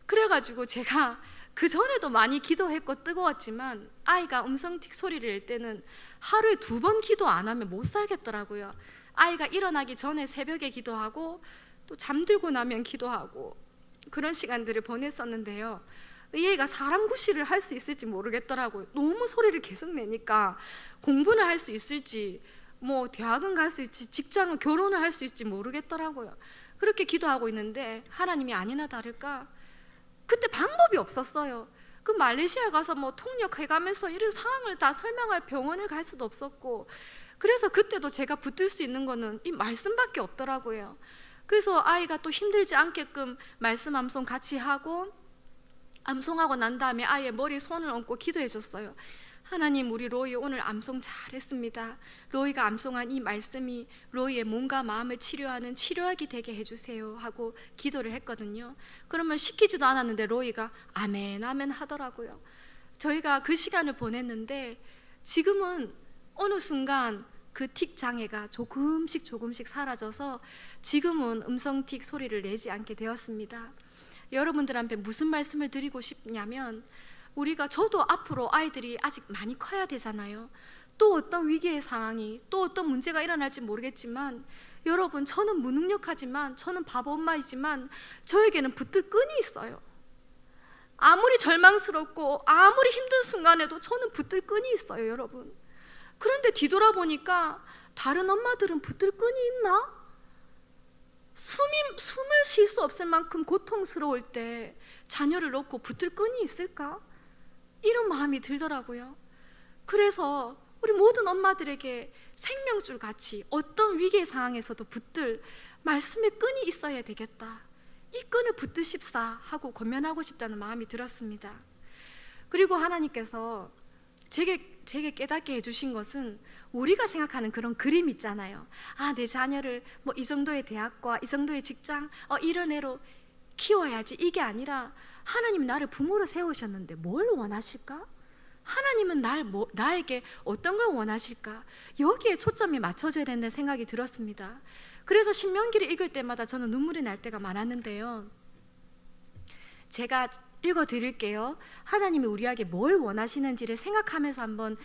그래가지고 제가 그 전에도 많이 기도했고 뜨거웠지만 아이가 음성틱 소리를 낼 때는 하루에 2번 기도 안 하면 못 살겠더라고요. 아이가 일어나기 전에 새벽에 기도하고 또 잠들고 나면 기도하고 그런 시간들을 보냈었는데요. 이 애가 사람 구실을 할 수 있을지 모르겠더라고요. 너무 소리를 계속 내니까 공부는 할 수 있을지 뭐 대학은 갈 수 있을지 직장은 결혼을 할 수 있을지 모르겠더라고요. 그렇게 기도하고 있는데 하나님이 아니나 다를까 그때 방법이 없었어요. 그 말레이시아 가서 뭐 통역해가면서 이런 상황을 다 설명할 병원을 갈 수도 없었고 그래서 그때도 제가 붙들 수 있는 거는 이 말씀밖에 없더라고요. 그래서 아이가 또 힘들지 않게끔 말씀 암송 같이 하고 암송하고 난 다음에 아이의 머리에 손을 얹고 기도해 줬어요. 하나님 우리 로이 오늘 암송 잘했습니다. 로이가 암송한 이 말씀이 로이의 몸과 마음을 치료하는 치료약이 되게 해주세요 하고 기도를 했거든요. 그러면 시키지도 않았는데 로이가 아멘 아멘 하더라고요. 저희가 그 시간을 보냈는데 지금은 어느 순간 그 틱 장애가 조금씩 사라져서 지금은 음성틱 소리를 내지 않게 되었습니다. 여러분들한테 무슨 말씀을 드리고 싶냐면 저도 앞으로 아이들이 아직 많이 커야 되잖아요. 또 어떤 위기의 상황이 또 어떤 문제가 일어날지 모르겠지만 여러분 저는 무능력하지만 저는 바보 엄마이지만 저에게는 붙들 끈이 있어요. 아무리 절망스럽고 아무리 힘든 순간에도 저는 붙들 끈이 있어요 여러분. 그런데 뒤돌아보니까 다른 엄마들은 붙들 끈이 있나? 숨을 쉴 수 없을 만큼 고통스러울 때 자녀를 놓고 붙들 끈이 있을까? 이런 마음이 들더라고요. 그래서 우리 모든 엄마들에게 생명줄 같이 어떤 위기의 상황에서도 붙들 말씀의 끈이 있어야 되겠다. 이 끈을 붙드십사 하고 권면하고 싶다는 마음이 들었습니다. 그리고 하나님께서 제게 깨닫게 해주신 것은 우리가 생각하는 그런 그림 있잖아요. 내 자녀를 뭐 이 정도의 대학과 이 정도의 직장 이런 애로 키워야지 이게 아니라 하나님이 나를 부모로 세우셨는데 뭘 원하실까? 하나님은 나에게 어떤 걸 원하실까? 여기에 초점이 맞춰져야 된다는 생각이 들었습니다. 그래서 신명기를 읽을 때마다 저는 눈물이 날 때가 많았는데요. 제가 읽어드릴게요. 하나님이 우리에게 뭘 원하시는지를 생각하면서 한번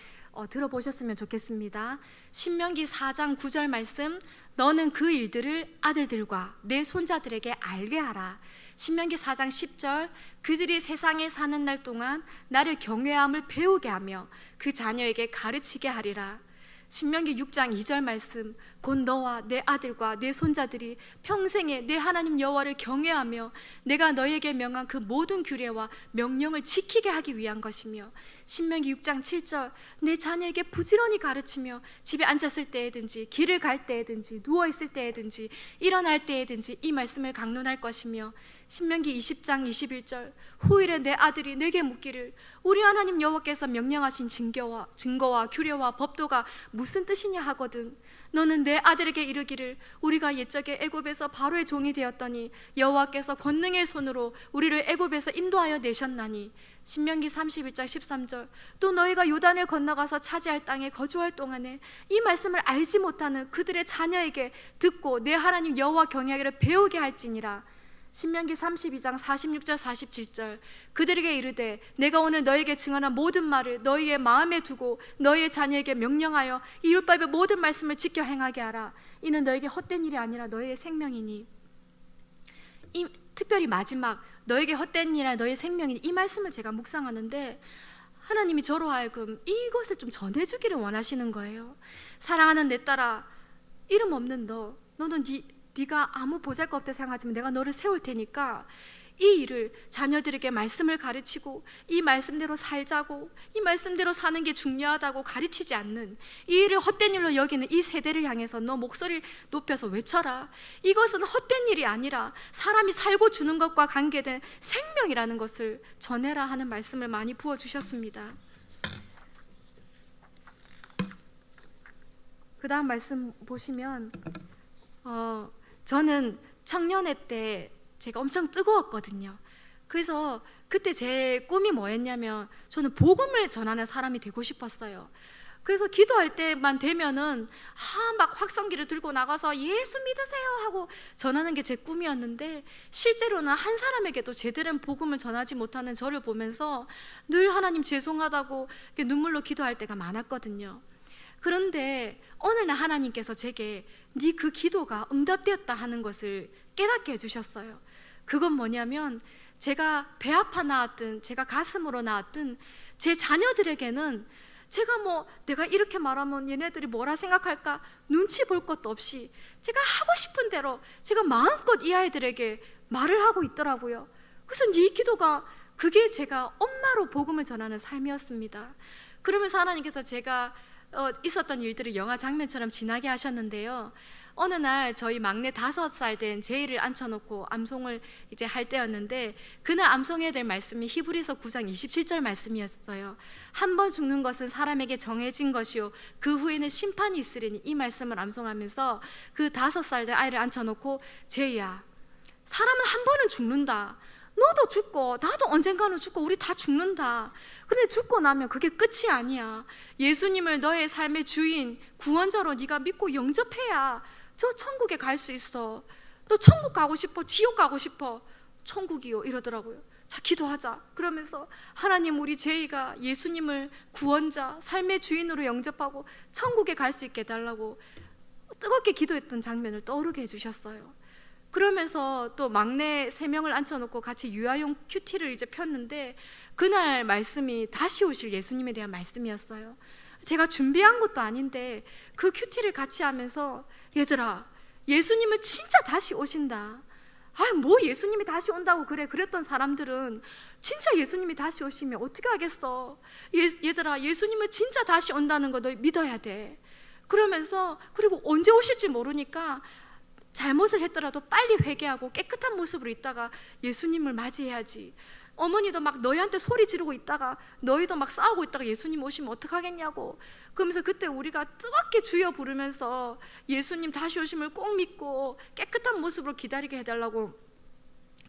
들어보셨으면 좋겠습니다. 신명기 4장 9절 말씀, 너는 그 일들을 아들들과 내 손자들에게 알게 하라. 신명기 4장 10절, 그들이 세상에 사는 날 동안 나를 경외함을 배우게 하며 그 자녀에게 가르치게 하리라. 신명기 6장 2절 말씀, 곧 너와 내 아들과 내 손자들이 평생에 내 하나님 여호와를 경외하며 내가 너에게 명한 그 모든 규례와 명령을 지키게 하기 위한 것이며, 신명기 6장 7절, 내 자녀에게 부지런히 가르치며 집에 앉았을 때에든지 길을 갈 때에든지 누워있을 때에든지 일어날 때에든지 이 말씀을 강론할 것이며, 신명기 20장 21절, 후일에 내 아들이 내게 묻기를 우리 하나님 여호와께서 명령하신 증거와 규례와 법도가 무슨 뜻이냐 하거든 너는 내 아들에게 이르기를 우리가 옛적에 애굽에서 바로의 종이 되었더니 여호와께서 권능의 손으로 우리를 애굽에서 인도하여 내셨나니 신명기 31장 13절 또 너희가 요단을 건너가서 차지할 땅에 거주할 동안에 이 말씀을 알지 못하는 그들의 자녀에게 듣고 내 하나님 여호와 경외하기를 배우게 할지니라. 신명기 32장 46절 47절 그들에게 이르되 내가 오늘 너에게 증언한 모든 말을 너희의 마음에 두고 너희의 자녀에게 명령하여 이 율법의 모든 말씀을 지켜 행하게 하라. 이는 너에게 헛된 일이 아니라 너희의 생명이니. 이 특별히 마지막 너에게 헛된 일이 아니라 너희의 생명이니 이 말씀을 제가 묵상하는데 하나님이 저로 하여금 이것을 좀 전해주기를 원하시는 거예요. 사랑하는 내 딸아, 이름 없는 너는 네가 아무 보잘것없다 생각하지만 내가 너를 세울 테니까 이 일을 자녀들에게 말씀을 가르치고 이 말씀대로 살자고 이 말씀대로 사는 게 중요하다고 가르치지 않는 이 일을 헛된 일로 여기는 이 세대를 향해서 너 목소리 높여서 외쳐라. 이것은 헛된 일이 아니라 사람이 살고 주는 것과 관계된 생명이라는 것을 전해라 하는 말씀을 많이 부어주셨습니다. 그 다음 말씀 보시면 저는 청년회 때 제가 엄청 뜨거웠거든요. 그래서 그때 제 꿈이 뭐였냐면 저는 복음을 전하는 사람이 되고 싶었어요. 그래서 기도할 때만 되면은 막 확성기를 들고 나가서 예수 믿으세요 하고 전하는 게 제 꿈이었는데 실제로는 한 사람에게도 제대로 복음을 전하지 못하는 저를 보면서 늘 하나님 죄송하다고 눈물로 기도할 때가 많았거든요. 그런데 어느 날 하나님께서 제게 네 그 기도가 응답되었다 하는 것을 깨닫게 해주셨어요. 그건 뭐냐면 제가 배 아파 낳았든 제가 가슴으로 낳았든 제 자녀들에게는 제가 내가 이렇게 말하면 얘네들이 뭐라 생각할까 눈치 볼 것도 없이 제가 하고 싶은 대로 제가 마음껏 이 아이들에게 말을 하고 있더라고요. 그래서 네 기도가 그게 제가 엄마로 복음을 전하는 삶이었습니다. 그러면서 하나님께서 제가 있었던 일들을 영화 장면처럼 지나게 하셨는데요. 어느 날 저희 막내 5살 된 제이를 앉혀놓고 암송을 이제 할 때였는데 그날 암송해야 될 말씀이 히브리서 9장 27절 말씀이었어요. 한 번 죽는 것은 사람에게 정해진 것이요 그 후에는 심판이 있으리니 이 말씀을 암송하면서 그 5살 된 아이를 앉혀놓고 제이야, 사람은 한 번은 죽는다. 너도 죽고 나도 언젠가는 죽고 우리 다 죽는다. 그런데 죽고 나면 그게 끝이 아니야. 예수님을 너의 삶의 주인, 구원자로 네가 믿고 영접해야 저 천국에 갈 수 있어. 너 천국 가고 싶어? 지옥 가고 싶어? 천국이요 이러더라고요. 자, 기도하자. 그러면서 하나님, 우리 제이가 예수님을 구원자, 삶의 주인으로 영접하고 천국에 갈 수 있게 해달라고 뜨겁게 기도했던 장면을 떠오르게 해주셨어요. 그러면서 또 막내 3명을 앉혀놓고 같이 유아용 큐티를 이제 폈는데 그날 말씀이 다시 오실 예수님에 대한 말씀이었어요. 제가 준비한 것도 아닌데 그 큐티를 같이 하면서 얘들아, 예수님은 진짜 다시 오신다. 뭐 예수님이 다시 온다고 그랬던 사람들은 진짜 예수님이 다시 오시면 어떻게 하겠어. 얘들아, 예수님은 진짜 다시 온다는 거 너 믿어야 돼. 그러면서 그리고 언제 오실지 모르니까 잘못을 했더라도 빨리 회개하고 깨끗한 모습으로 있다가 예수님을 맞이해야지. 어머니도 막 너희한테 소리 지르고 있다가 너희도 막 싸우고 있다가 예수님 오시면 어떡하겠냐고. 그러면서 그때 우리가 뜨겁게 주여 부르면서 예수님 다시 오심을 꼭 믿고 깨끗한 모습으로 기다리게 해달라고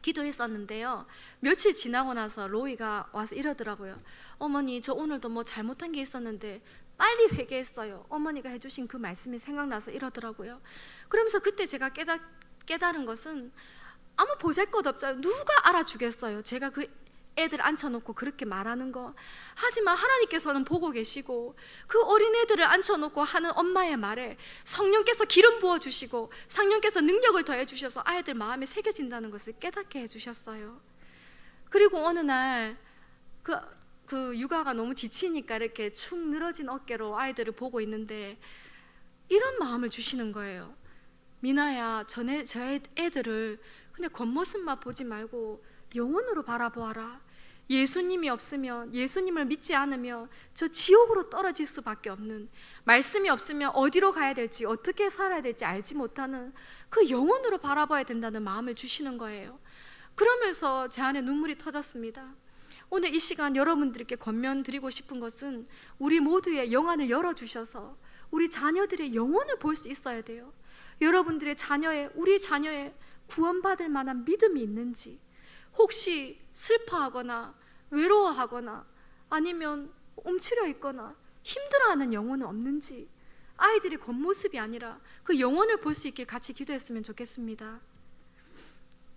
기도했었는데요. 며칠 지나고 나서 로이가 와서 이러더라고요. 어머니, 저 오늘도 뭐 잘못한 게 있었는데 빨리 회개했어요. 어머니가 해주신 그 말씀이 생각나서 이러더라고요. 그러면서 그때 제가 깨달은 것은 아무 보잘것 없잖아요. 누가 알아주겠어요. 제가 그 애들 앉혀놓고 그렇게 말하는 거. 하지만 하나님께서는 보고 계시고 그 어린애들을 앉혀놓고 하는 엄마의 말에 성령께서 기름 부어주시고 성령께서 능력을 더해주셔서 아이들 마음에 새겨진다는 것을 깨닫게 해주셨어요. 그리고 어느 날 그 육아가 너무 지치니까 이렇게 축 늘어진 어깨로 아이들을 보고 있는데 이런 마음을 주시는 거예요. 미나야, 저 애들을 그냥 겉모습만 보지 말고 영혼으로 바라보아라. 예수님이 없으면, 예수님을 믿지 않으면 저 지옥으로 떨어질 수밖에 없는, 말씀이 없으면 어디로 가야 될지 어떻게 살아야 될지 알지 못하는 그 영혼으로 바라봐야 된다는 마음을 주시는 거예요. 그러면서 제 안에 눈물이 터졌습니다. 오늘 이 시간 여러분들께 권면드리고 싶은 것은 우리 모두의 영안을 열어주셔서 우리 자녀들의 영혼을 볼 수 있어야 돼요. 여러분들의 자녀의, 우리 자녀의 구원받을 만한 믿음이 있는지, 혹시 슬퍼하거나 외로워하거나 아니면 움츠려 있거나 힘들어하는 영혼은 없는지, 아이들의 겉모습이 아니라 그 영혼을 볼 수 있길 같이 기도했으면 좋겠습니다.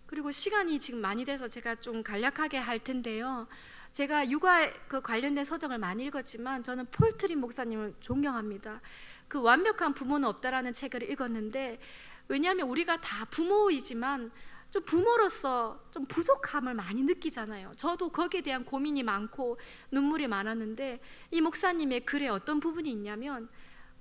그리고 시간이 지금 많이 돼서 제가 좀 간략하게 할 텐데요, 제가 육아 그 관련된 서적을 많이 읽었지만 저는 폴 트림 목사님을 존경합니다. 그 완벽한 부모는 없다라는 책을 읽었는데, 왜냐하면 우리가 다 부모이지만 좀 부모로서 좀 부족함을 많이 느끼잖아요. 저도 거기에 대한 고민이 많고 눈물이 많았는데, 이 목사님의 글에 어떤 부분이 있냐면,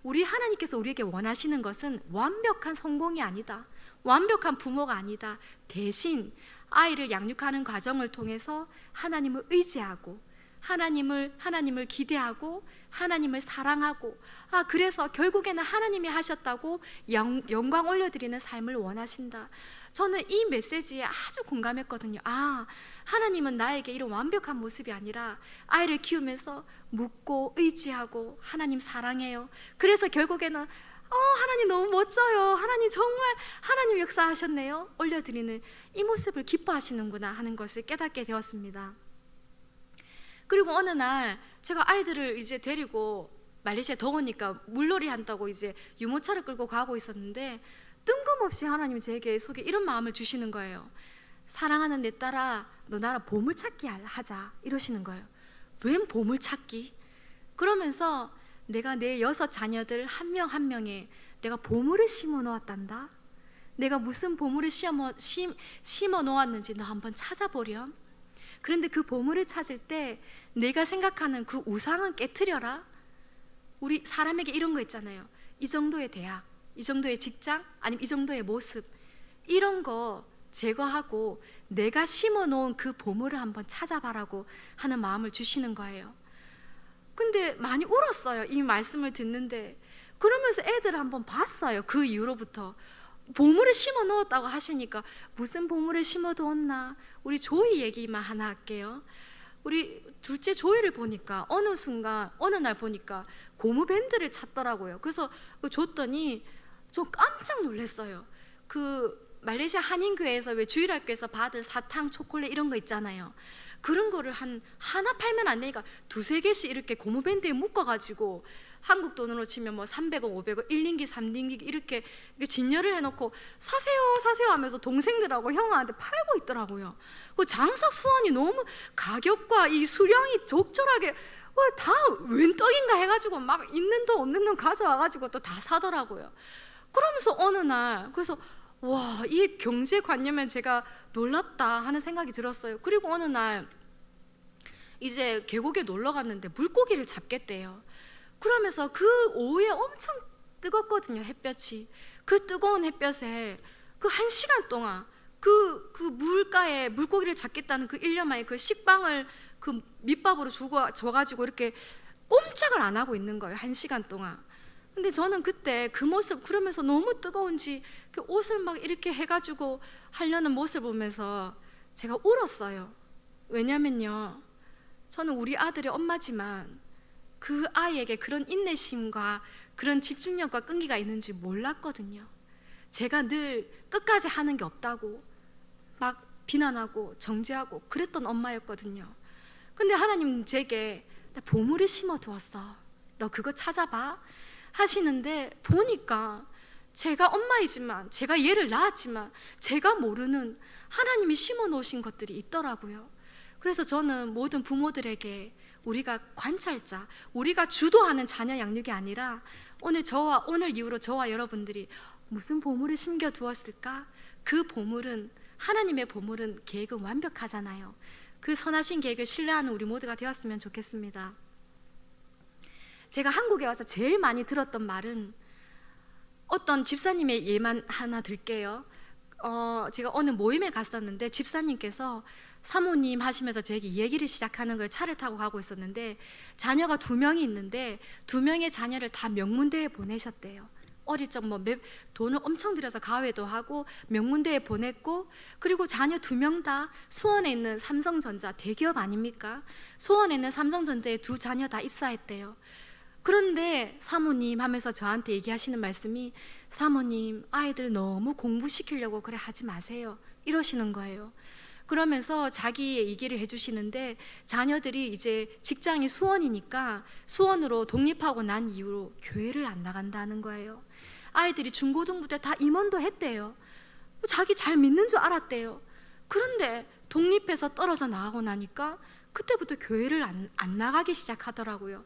우리 하나님께서 우리에게 원하시는 것은 완벽한 성공이 아니다, 완벽한 부모가 아니다. 대신 아이를 양육하는 과정을 통해서 하나님을 의지하고 하나님을 기대하고 하나님을 사랑하고, 그래서 결국에는 하나님이 하셨다고 영광 올려드리는 삶을 원하신다. 저는 이 메시지에 아주 공감했거든요. 하나님은 나에게 이런 완벽한 모습이 아니라 아이를 키우면서 묻고 의지하고 하나님 사랑해요. 그래서 결국에는 하나님 너무 멋져요, 하나님 정말 하나님 역사하셨네요, 올려드리는 이 모습을 기뻐하시는구나 하는 것을 깨닫게 되었습니다. 그리고 어느 날 제가 아이들을 이제 데리고 말레이시아 더우니까 물놀이 한다고 이제 유모차를 끌고 가고 있었는데, 뜬금없이 하나님이 제게 속에 이런 마음을 주시는 거예요. 사랑하는 내 딸아, 너 나랑 보물찾기 하자, 이러시는 거예요. 웬 보물찾기? 그러면서 내가 내 6 자녀들 한 명 한 명에 내가 보물을 심어 놓았단다. 내가 무슨 보물을 심어 놓았는지 너 한번 찾아보렴. 그런데 그 보물을 찾을 때 내가 생각하는 그 우상은 깨트려라. 우리 사람에게 이런 거 있잖아요. 이 정도의 대학, 이 정도의 직장, 아니면 이 정도의 모습, 이런 거 제거하고 내가 심어 놓은 그 보물을 한번 찾아봐라고 하는 마음을 주시는 거예요. 근데 많이 울었어요, 이 말씀을 듣는데. 그러면서 애들을 한번 봤어요. 그 이후로부터 보물을 심어 놓았다고 하시니까 무슨 보물을 심어 두었나, 우리 조이 얘기만 하나 할게요. 우리 둘째 조이를 보니까 어느 순간 어느 날 보니까 고무 밴드를 찾더라고요. 그래서 줬더니 저 깜짝 놀랐어요. 그 말레이시아 한인교회에서 왜 주일학교에서 받은 사탕, 초콜릿 이런 거 있잖아요. 그런 거를 하나 팔면 안 되니까 2, 3개씩 이렇게 고무밴드에 묶어가지고 한국 돈으로 치면 뭐 300원, 500원, 1링기, 3링기 이렇게 진열을 해놓고 사세요 하면서 동생들하고 형한테 팔고 있더라고요. 그 장사 수완이 너무, 가격과 이 수량이 적절하게 다 웬 떡인가 해가지고 막 있는 돈 없는 돈 가져와가지고 또 다 사더라고요. 그러면서 어느 날, 그래서 와, 이 경제관념에 제가 놀랍다 하는 생각이 들었어요. 그리고 어느 날 이제 계곡에 놀러 갔는데 물고기를 잡겠대요. 그러면서 그 오후에 엄청 뜨겁거든요, 햇볕이. 그 뜨거운 햇볕에 그 1시간 동안 그 물가에 물고기를 잡겠다는 그 일념하에 그 식빵을 그 밑밥으로 줘가지고 이렇게 꼼짝을 안 하고 있는 거예요, 1시간 동안. 근데 저는 그때 그 모습, 그러면서 너무 뜨거운지 그 옷을 막 이렇게 해가지고 하려는 모습을 보면서 제가 울었어요. 왜냐면요, 저는 우리 아들의 엄마지만 그 아이에게 그런 인내심과 그런 집중력과 끈기가 있는지 몰랐거든요. 제가 늘 끝까지 하는 게 없다고 막 비난하고 정죄하고 그랬던 엄마였거든요. 근데 하나님 제게 나 보물을 심어 두었어, 너 그거 찾아봐 하시는데, 보니까 제가 엄마이지만, 제가 얘를 낳았지만 제가 모르는 하나님이 심어 놓으신 것들이 있더라고요. 그래서 저는 모든 부모들에게 우리가 관찰자, 우리가 주도하는 자녀 양육이 아니라 오늘 이후로 저와 여러분들이 무슨 보물을 심겨 두었을까? 그 보물은, 하나님의 보물은 계획은 완벽하잖아요. 그 선하신 계획을 신뢰하는 우리 모두가 되었으면 좋겠습니다. 제가 한국에 와서 제일 많이 들었던 말은, 어떤 집사님의 예만 하나 들게요. 제가 어느 모임에 갔었는데 집사님께서 사모님 하시면서 저에게 얘기를 시작하는 거예요. 차를 타고 가고 있었는데 자녀가 2명이 있는데 2명의 자녀를 다 명문대에 보내셨대요. 어릴 적 돈을 엄청 들여서 가외도 하고 명문대에 보냈고, 그리고 자녀 2명 다 수원에 있는 삼성전자, 대기업 아닙니까? 수원에 있는 삼성전자에 2 자녀 다 입사했대요. 그런데 사모님 하면서 저한테 얘기하시는 말씀이, 사모님, 아이들 너무 공부시키려고 그래 하지 마세요, 이러시는 거예요. 그러면서 자기 얘기를 해주시는데, 자녀들이 이제 직장이 수원이니까 수원으로 독립하고 난 이후로 교회를 안 나간다는 거예요. 아이들이 중고등부 때 다 임원도 했대요. 자기 잘 믿는 줄 알았대요. 그런데 독립해서 떨어져 나가고 나니까 그때부터 교회를 안 나가기 시작하더라고요.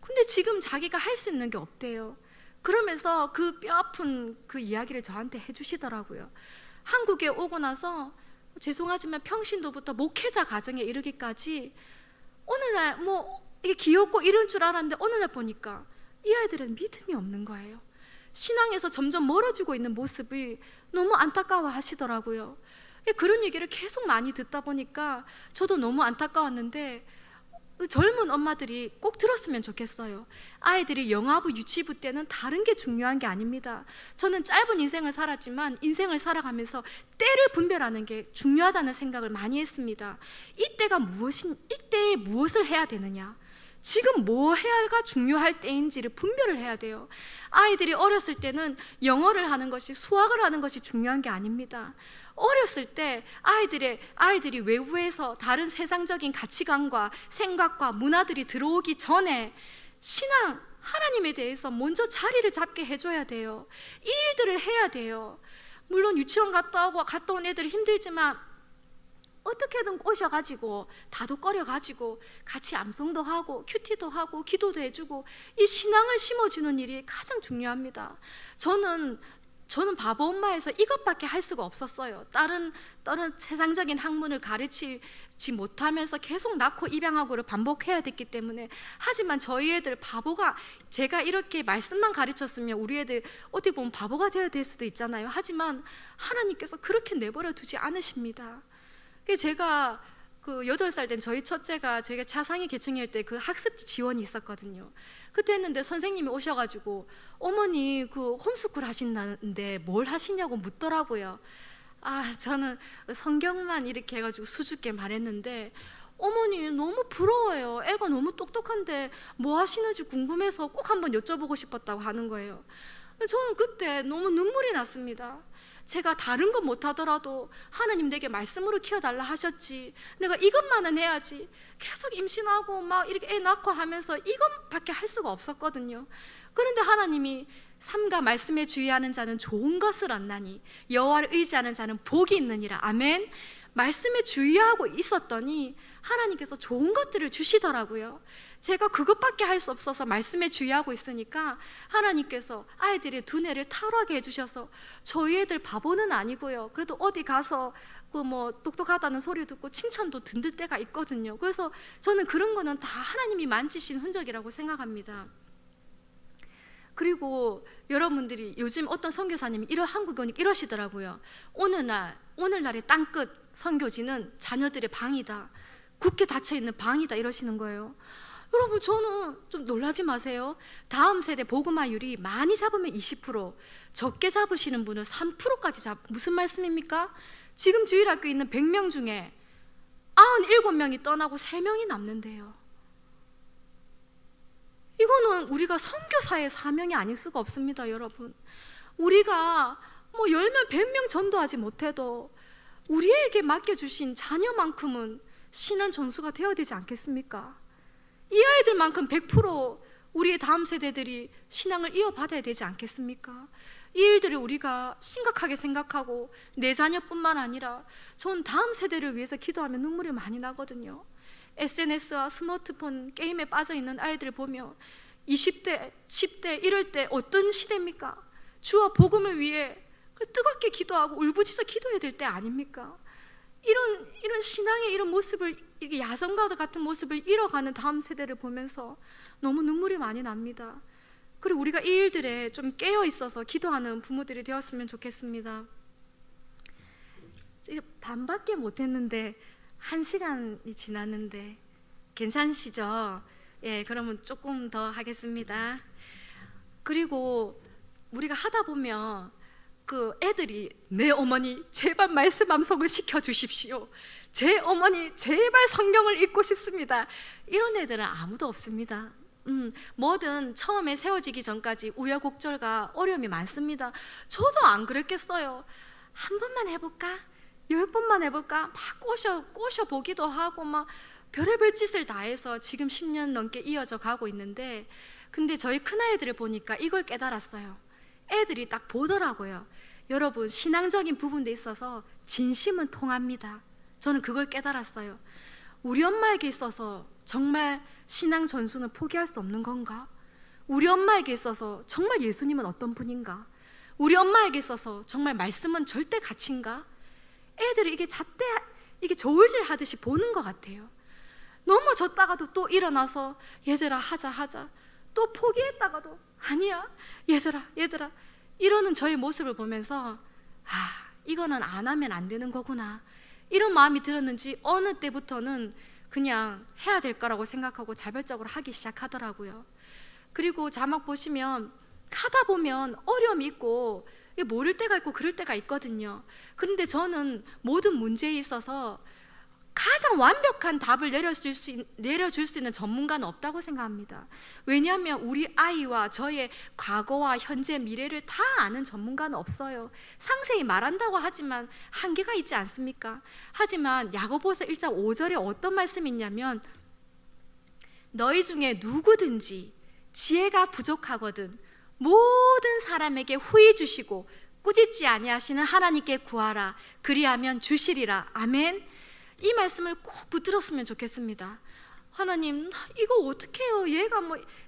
근데 지금 자기가 할 수 있는 게 없대요. 그러면서 그 뼈아픈 그 이야기를 저한테 해주시더라고요. 한국에 오고 나서 죄송하지만 평신도부터 목회자 가정에 이르기까지 오늘날 뭐 이게 귀엽고 이런 줄 알았는데, 오늘날 보니까 이 아이들은 믿음이 없는 거예요. 신앙에서 점점 멀어지고 있는 모습이 너무 안타까워 하시더라고요. 그런 얘기를 계속 많이 듣다 보니까 저도 너무 안타까웠는데, 젊은 엄마들이 꼭 들었으면 좋겠어요. 아이들이 영아부, 유치부 때는 다른 게 중요한 게 아닙니다. 저는 짧은 인생을 살았지만 인생을 살아가면서 때를 분별하는 게 중요하다는 생각을 많이 했습니다. 이때에 무엇을 해야 되느냐, 지금 뭐 해야가 중요할 때인지를 분별을 해야 돼요. 아이들이 어렸을 때는 영어를 하는 것이, 수학을 하는 것이 중요한 게 아닙니다. 어렸을 때 아이들이 외부에서 다른 세상적인 가치관과 생각과 문화들이 들어오기 전에 신앙, 하나님에 대해서 먼저 자리를 잡게 해줘야 돼요. 이 일들을 해야 돼요. 물론 유치원 갔다 온 애들이 힘들지만 어떻게든 꼬셔가지고 다독거려가지고 같이 암송도 하고 큐티도 하고 기도도 해주고 이 신앙을 심어주는 일이 가장 중요합니다. 저는 바보 엄마에서 이것밖에 할 수가 없었어요. 다른 세상적인 학문을 가르치지 못하면서 계속 낳고 입양하고를 반복해야 됐기 때문에. 하지만 저희 애들 바보가, 제가 이렇게 말씀만 가르쳤으면 우리 애들 어떻게 보면 바보가 되어야 될 수도 있잖아요. 하지만 하나님께서 그렇게 내버려 두지 않으십니다. 제가 그 8살 된 저희 첫째가, 저희가 차상위 계층일 때 그 학습 지원이 있었거든요. 그때 했는데 선생님이 오셔가지고 어머니 그 홈스쿨 하신다는데 뭘 하시냐고 묻더라고요. 저는 성경만 이렇게 해가지고 수줍게 말했는데, 어머니 너무 부러워요. 애가 너무 똑똑한데 뭐 하시는지 궁금해서 꼭 한번 여쭤보고 싶었다고 하는 거예요. 저는 그때 너무 눈물이 났습니다. 제가 다른 건 못하더라도 하나님 내게 말씀으로 키워달라 하셨지, 내가 이것만은 해야지, 계속 임신하고 막 이렇게 애 낳고 하면서 이것밖에 할 수가 없었거든요. 그런데 하나님이 삼가 말씀에 주의하는 자는 좋은 것을 얻나니 여호와를 의지하는 자는 복이 있느니라. 아멘. 말씀에 주의하고 있었더니 하나님께서 좋은 것들을 주시더라고요. 제가 그것밖에 할 수 없어서 말씀에 주의하고 있으니까 하나님께서 아이들의 두뇌를 탁월하게 해주셔서 저희 애들 바보는 아니고요, 그래도 어디 가서 그 뭐 똑똑하다는 소리 듣고 칭찬도 듣을 때가 있거든요. 그래서 저는 그런 거는 다 하나님이 만지신 흔적이라고 생각합니다. 그리고 여러분들이 요즘 어떤 선교사님이 한국에 오니까 이러시더라고요. 오늘날의 땅끝 선교지는 자녀들의 방이다, 굳게 닫혀있는 방이다, 이러시는 거예요. 여러분, 저는 좀 놀라지 마세요. 다음 세대 복음화율이 많이 잡으면 20%, 적게 잡으시는 분은 3%까지 무슨 말씀입니까? 지금 주일학교에 있는 100명 중에 97명이 떠나고 3명이 남는데요. 이거는 우리가 선교사의 사명이 아닐 수가 없습니다. 여러분, 우리가 뭐 열면 100명 전도하지 못해도 우리에게 맡겨주신 자녀만큼은 신앙 전수가 되어야 되지 않겠습니까? 이 아이들만큼 100% 우리의 다음 세대들이 신앙을 이어받아야 되지 않겠습니까? 이 일들을 우리가 심각하게 생각하고 내 자녀뿐만 아니라 전 다음 세대를 위해서 기도하면 눈물이 많이 나거든요. SNS와 스마트폰 게임에 빠져있는 아이들 보면 20대, 10대 이럴 때 어떤 시대입니까? 주와 복음을 위해 뜨겁게 기도하고 울부짖어 기도해야 될 때 아닙니까? 이런 신앙의 이런 모습을, 이렇게 야성과 같은 모습을 잃어가는 다음 세대를 보면서 너무 눈물이 많이 납니다. 그리고 우리가 이 일들에 좀 깨어 있어서 기도하는 부모들이 되었으면 좋겠습니다. 반밖에 못했는데 1시간이 지났는데 괜찮으시죠? 예, 그러면 조금 더 하겠습니다. 그리고 우리가 하다 보면 그 애들이 내 어머니 제발 말씀 암송을 시켜주십시오, 제 어머니 제발 성경을 읽고 싶습니다, 이런 애들은 아무도 없습니다. 뭐든 처음에 세워지기 전까지 우여곡절과 어려움이 많습니다. 저도 안 그랬겠어요. 한 번만 해볼까? 10번만 해볼까? 막 꼬셔 보기도 하고 막 별의별 짓을 다 해서 지금 10년 넘게 이어져 가고 있는데, 근데 저희 큰아이들을 보니까 이걸 깨달았어요. 애들이 딱 보더라고요. 여러분, 신앙적인 부분에 있어서 진심은 통합니다. 저는 그걸 깨달았어요. 우리 엄마에게 있어서 정말 신앙 전수는 포기할 수 없는 건가? 우리 엄마에게 있어서 정말 예수님은 어떤 분인가? 우리 엄마에게 있어서 정말 말씀은 절대 가치인가? 애들이 이게 잣대, 이게 저울질 하듯이 보는 것 같아요. 넘어졌다가도 또 일어나서 얘들아 하자. 또 포기했다가도 아니야 얘들아 이러는 저희 모습을 보면서 이거는 안 하면 안 되는 거구나, 이런 마음이 들었는지 어느 때부터는 그냥 해야 될 거라고 생각하고 자발적으로 하기 시작하더라고요. 그리고 자막 보시면 하다 보면 어려움이 있고 모를 때가 있고 그럴 때가 있거든요. 그런데 저는 모든 문제에 있어서 가장 완벽한 답을 내려줄 수 있는 전문가는 없다고 생각합니다. 왜냐하면 우리 아이와 저의 과거와 현재, 미래를 다 아는 전문가는 없어요. 상세히 말한다고 하지만 한계가 있지 않습니까? 하지만 야고보서 1장 5절에 어떤 말씀이 있냐면, 너희 중에 누구든지 지혜가 부족하거든 모든 사람에게 후히 주시고 꾸짖지 아니하시는 하나님께 구하라, 그리하면 주시리라. 아멘. 이 말씀을 꼭 붙들었으면 좋겠습니다. 하나님, 이거 어떻게 해요? 얘가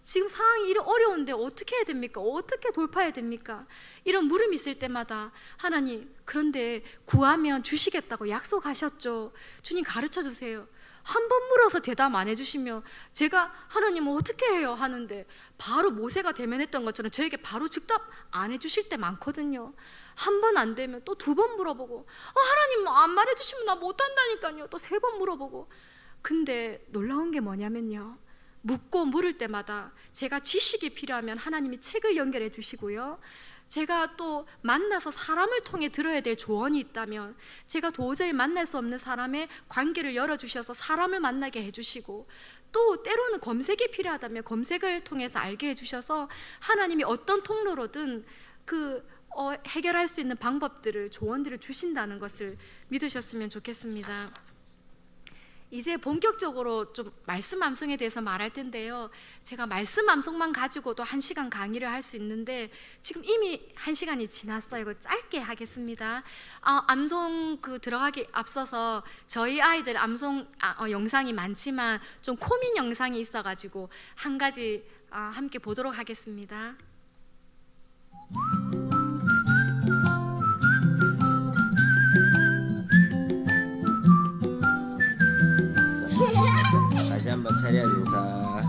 지금 상황이 이런 어려운데 어떻게 해야 됩니까? 어떻게 돌파해야 됩니까? 이런 물음이 있을 때마다 하나님, 그런데 구하면 주시겠다고 약속하셨죠. 주님 가르쳐 주세요. 한 번 물어서 대답 안 해주시면 제가 하나님 어떻게 해요? 하는데 바로 모세가 대면했던 것처럼 저에게 바로 즉답 안 해주실 때 많거든요. 한 번 안 되면 또 2번 물어보고, 하나님 안 말해주시면 나 못한다니까요. 또 3번 물어보고. 근데 놀라운 게 뭐냐면요, 묻고 물을 때마다 제가 지식이 필요하면 하나님이 책을 연결해 주시고요, 제가 또 만나서 사람을 통해 들어야 될 조언이 있다면 제가 도저히 만날 수 없는 사람의 관계를 열어주셔서 사람을 만나게 해주시고, 또 때로는 검색이 필요하다면 검색을 통해서 알게 해주셔서 하나님이 어떤 통로로든 해결할 수 있는 방법들을, 조언들을 주신다는 것을 믿으셨으면 좋겠습니다. 이제 본격적으로 좀 말씀 암송에 대해서 말할 텐데요, 제가 말씀 암송만 가지고도 1시간 강의를 할 수 있는데 지금 이미 1시간이 지났어요. 이거 짧게 하겠습니다. 암송 들어가기 앞서서 저희 아이들 암송 영상이 많지만 좀 코믹 영상이 있어가지고 한 가지 함께 보도록 하겠습니다. 다시 한번 차렷 인사.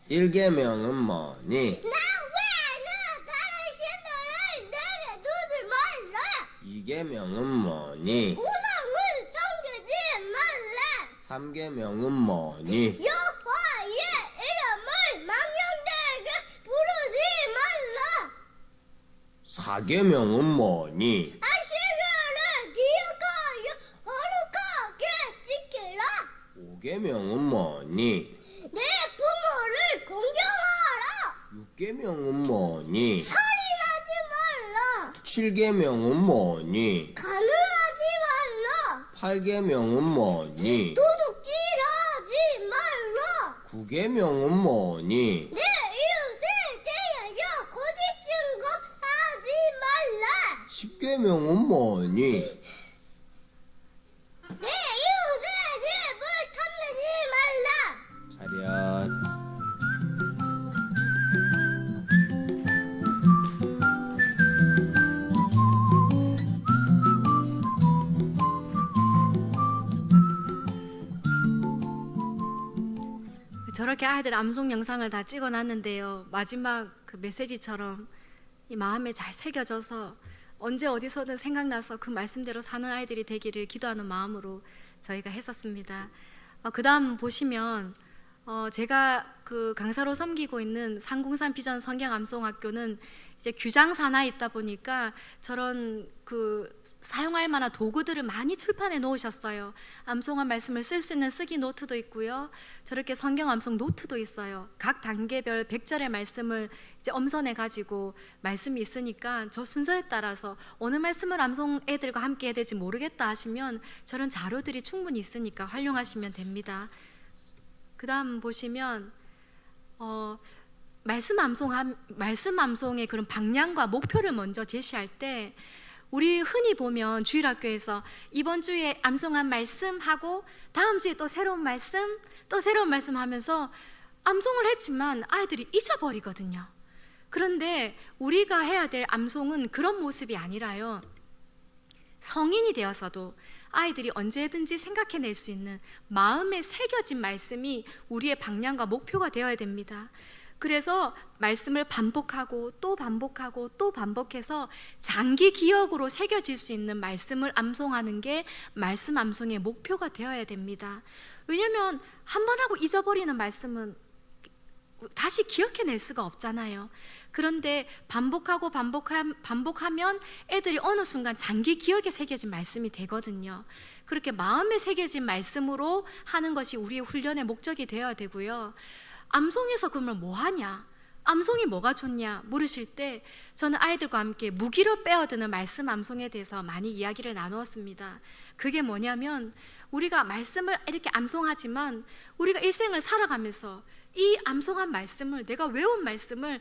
일계명은 뭐니? 다른 신들을 내게 두지 말라. 이계명은 뭐니? 우상을 섬기지 말라. 삼계명은 뭐니? 여호와의 이름을 망령되게 부르지 말라. 사계명은 뭐니? 안식일을 기억하여 거룩하게 지키라. 오계명은 뭐니? 내 부모를 공경하라. 육계명은 뭐니? 살인하지 말라. 칠계명은 뭐니? 간음하지 말라. 팔계명은 뭐니? 도둑질하지 말라. 구계명은 뭐니? 내 이웃에 대하여 거짓 증거하지 말라. 십계명은 뭐니? 내 이웃의 집을 탐내지 말라. 차렷. 저렇게 아이들 암송 영상을 다 찍어놨는데요, 마지막 그 메시지처럼 이 마음에 잘 새겨져서 언제 어디서든 생각나서 그 말씀대로 사는 아이들이 되기를 기도하는 마음으로 저희가 했었습니다. 그 다음 보시면 제가 그 강사로 섬기고 있는 상공산 비전 성경암송학교는 이제 규장 산하에 있다 보니까 저런 그 사용할 만한 도구들을 많이 출판해 놓으셨어요. 암송한 말씀을 쓸 수 있는 쓰기 노트도 있고요. 저렇게 성경 암송 노트도 있어요. 각 단계별 100절의 말씀을 이제 엄선해 가지고 말씀이 있으니까 저 순서에 따라서 어느 말씀을 암송 애들과 함께 해야 될지 모르겠다 하시면 저런 자료들이 충분히 있으니까 활용하시면 됩니다. 그 다음 보시면 말씀 암송의 그런 방향과 목표를 먼저 제시할 때 우리 흔히 보면 주일학교에서 이번 주에 암송한 말씀하고 다음 주에 또 새로운 말씀 하면서 암송을 했지만 아이들이 잊어버리거든요. 그런데 우리가 해야 될 암송은 그런 모습이 아니라요, 성인이 되어서도 아이들이 언제든지 생각해낼 수 있는 마음에 새겨진 말씀이 우리의 방향과 목표가 되어야 됩니다. 그래서 말씀을 반복하고 또 반복하고 또 반복해서 장기 기억으로 새겨질 수 있는 말씀을 암송하는 게 말씀 암송의 목표가 되어야 됩니다. 왜냐하면 한 번 하고 잊어버리는 말씀은 다시 기억해낼 수가 없잖아요. 그런데 반복하면 애들이 어느 순간 장기 기억에 새겨진 말씀이 되거든요. 그렇게 마음에 새겨진 말씀으로 하는 것이 우리의 훈련의 목적이 되어야 되고요. 암송에서 그러면 뭐 하냐? 암송이 뭐가 좋냐? 물으실 때 저는 아이들과 함께 무기로 빼어드는 말씀 암송에 대해서 많이 이야기를 나누었습니다. 그게 뭐냐면 우리가 말씀을 이렇게 암송하지만 우리가 일생을 살아가면서 이 암송한 말씀을, 내가 외운 말씀을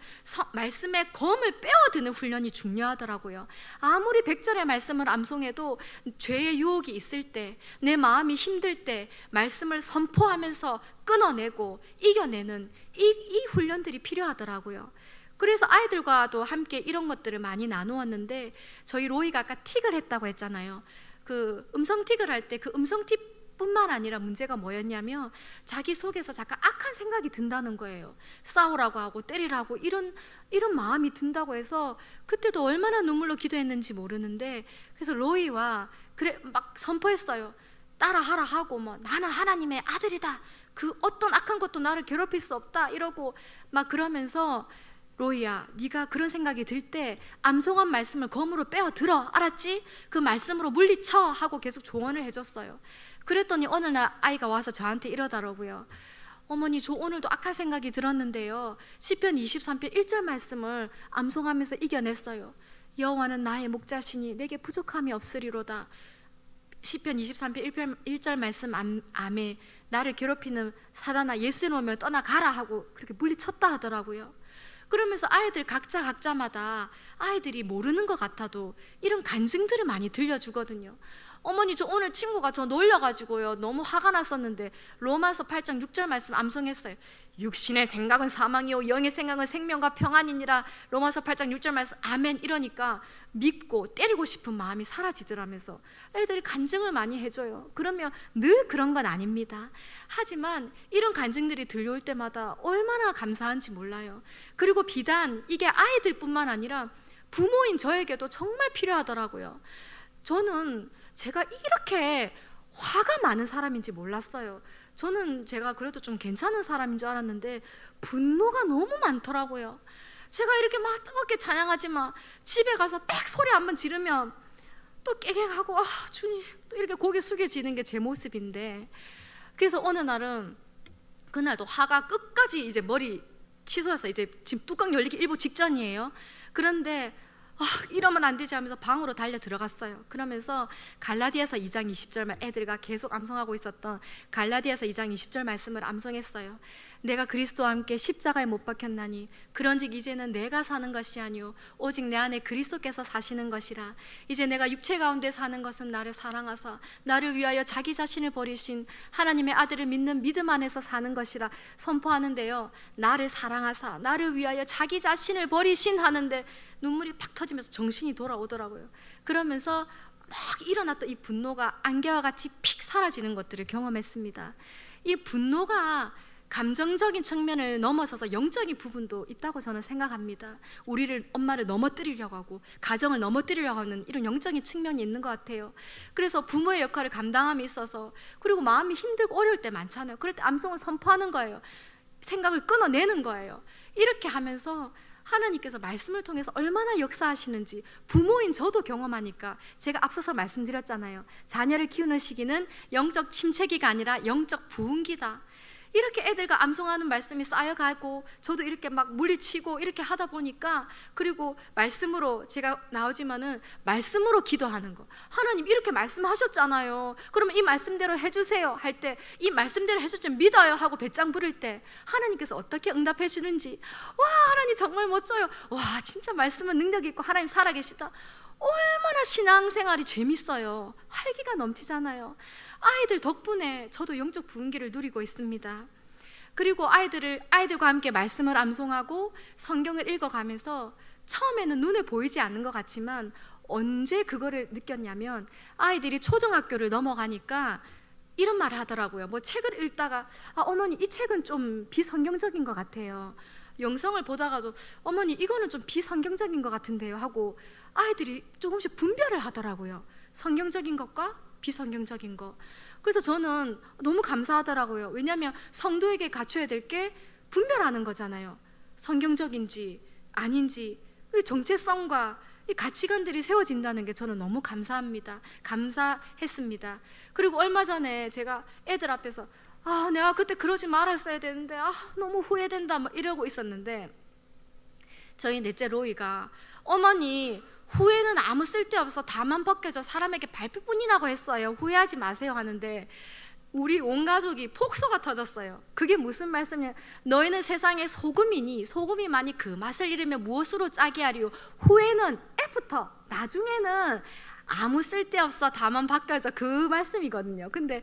말씀의 검을 빼어드는 훈련이 중요하더라고요. 아무리 100절의 말씀을 암송해도 죄의 유혹이 있을 때, 내 마음이 힘들 때 말씀을 선포하면서 끊어내고 이겨내는 이 훈련들이 필요하더라고요. 그래서 아이들과도 함께 이런 것들을 많이 나누었는데, 저희 로이가 아까 틱을 했다고 했잖아요. 그 음성 틱을 할 때 그 음성 틱 뿐만 아니라 문제가 뭐였냐면 자기 속에서 잠깐 악한 생각이 든다는 거예요. 싸우라고 하고 때리라고 이런 마음이 든다고 해서 그때도 얼마나 눈물로 기도했는지 모르는데, 그래서 로이와 그래 막 선포했어요. 따라하라 하고 뭐 나는 하나님의 아들이다. 그 어떤 악한 것도 나를 괴롭힐 수 없다 이러고 막 그러면서, 로이야, 네가 그런 생각이 들 때 암송한 말씀을 검으로 빼어 들어, 알았지? 그 말씀으로 물리쳐 하고 계속 조언을 해줬어요. 그랬더니 어느 날 아이가 와서 저한테 이러더라고요. 어머니, 저 오늘도 악한 생각이 들었는데요, 시편 23편 1절 말씀을 암송하면서 이겨냈어요. 여호와는 나의 목자시니 내게 부족함이 없으리로다. 시편 23편 1절 말씀 암에 나를 괴롭히는 사단아, 예수 이름으로 떠나가라 하고 그렇게 물리쳤다 하더라고요. 그러면서 아이들 각자마다 아이들이 모르는 것 같아도 이런 간증들을 많이 들려주거든요. 어머니, 저 오늘 친구가 저 놀려가지고요 너무 화가 났었는데 로마서 8장 6절 말씀 암송했어요. 육신의 생각은 사망이요 영의 생각은 생명과 평안이니라. 로마서 8장 6절 말씀 아멘 이러니까 믿고 때리고 싶은 마음이 사라지더라면서 애들이 간증을 많이 해줘요. 그러면 늘 그런 건 아닙니다. 하지만 이런 간증들이 들려올 때마다 얼마나 감사한지 몰라요. 그리고 비단 이게 아이들뿐만 아니라 부모인 저에게도 정말 필요하더라고요. 저는 제가 이렇게 화가 많은 사람인지 몰랐어요. 저는 제가 그래도 좀 괜찮은 사람인 줄 알았는데 분노가 너무 많더라고요. 제가 이렇게 막 뜨겁게 찬양하지만 집에 가서 빽 소리 한번 지르면 또 깨갱하고 주님 또 이렇게 고개 숙여지는 게 제 모습인데, 그래서 어느 날은 그날도 화가 끝까지 이제 머리 치솟았어요. 이제 지금 뚜껑 열리기 일보 직전이에요. 그런데 이러면 안 되지 하면서 방으로 달려 들어갔어요. 그러면서 갈라디아서 2장 20절 애들과 계속 암송하고 있었던 갈라디아서 2장 20절 말씀을 암송했어요. 내가 그리스도와 함께 십자가에 못 박혔나니 그런즉 이제는 내가 사는 것이 아니요 오직 내 안에 그리스도께서 사시는 것이라. 이제 내가 육체 가운데 사는 것은 나를 사랑하사 나를 위하여 자기 자신을 버리신 하나님의 아들을 믿는 믿음 안에서 사는 것이라 선포하는데요, 나를 사랑하사 나를 위하여 자기 자신을 버리신 하는데 눈물이 팍 터지면서 정신이 돌아오더라고요. 그러면서 막 일어났던 이 분노가 안개와 같이 픽 사라지는 것들을 경험했습니다. 이 분노가 감정적인 측면을 넘어서서 영적인 부분도 있다고 저는 생각합니다. 우리를 엄마를 넘어뜨리려고 하고 가정을 넘어뜨리려고 하는 이런 영적인 측면이 있는 것 같아요. 그래서 부모의 역할을 감당함에 있어서 그리고 마음이 힘들고 어려울 때 많잖아요. 그럴 때 암송을 선포하는 거예요. 생각을 끊어내는 거예요. 이렇게 하면서 하나님께서 말씀을 통해서 얼마나 역사하시는지 부모인 저도 경험하니까 제가 앞서서 말씀드렸잖아요. 자녀를 키우는 시기는 영적 침체기가 아니라 영적 부흥기다. 이렇게 애들과 암송하는 말씀이 쌓여가고 저도 이렇게 막 물리치고 이렇게 하다 보니까 그리고 말씀으로 제가 나오지만은 말씀으로 기도하는 거 하나님 이렇게 말씀하셨잖아요. 그러면 이 말씀대로 해주세요 할 때 이 말씀대로 해줄 줄 믿어요 하고 배짱 부를 때 하나님께서 어떻게 응답해 주는지 와 하나님 정말 멋져요. 와 진짜 말씀은 능력 있고 하나님 살아계시다. 얼마나 신앙생활이 재밌어요. 활기가 넘치잖아요. 아이들 덕분에 저도 영적 부흥기를 누리고 있습니다. 그리고 아이들과 함께 말씀을 암송하고 성경을 읽어가면서 처음에는 눈에 보이지 않는 것 같지만 언제 그거를 느꼈냐면 아이들이 초등학교를 넘어가니까 이런 말을 하더라고요. 뭐 책을 읽다가 어머니 이 책은 좀 비성경적인 것 같아요. 영성을 보다가도 어머니 이거는 좀 비성경적인 것 같은데요 하고 아이들이 조금씩 분별을 하더라고요. 성경적인 것과 비성경적인 거. 그래서 저는 너무 감사하더라고요. 왜냐하면 성도에게 갖춰야 될 게 분별하는 거잖아요. 성경적인지 아닌지 정체성과 이 가치관들이 세워진다는 게 저는 너무 감사합니다. 감사했습니다. 그리고 얼마 전에 제가 애들 앞에서 내가 그때 그러지 말았어야 되는데 너무 후회된다 막 이러고 있었는데 저희 넷째 로이가 어머니 후회는 아무 쓸데없어 다만 벗겨져 사람에게 밟힐뿐이라고 했어요. 후회하지 마세요 하는데 우리 온 가족이 폭소가 터졌어요. 그게 무슨 말씀이냐? 너희는 세상의 소금이니 소금이 만이 그 맛을 잃으면 무엇으로 짜게 하리요? 후회는 애프터 나중에는 아무 쓸데없어 다만 벗겨져 그 말씀이거든요. 근데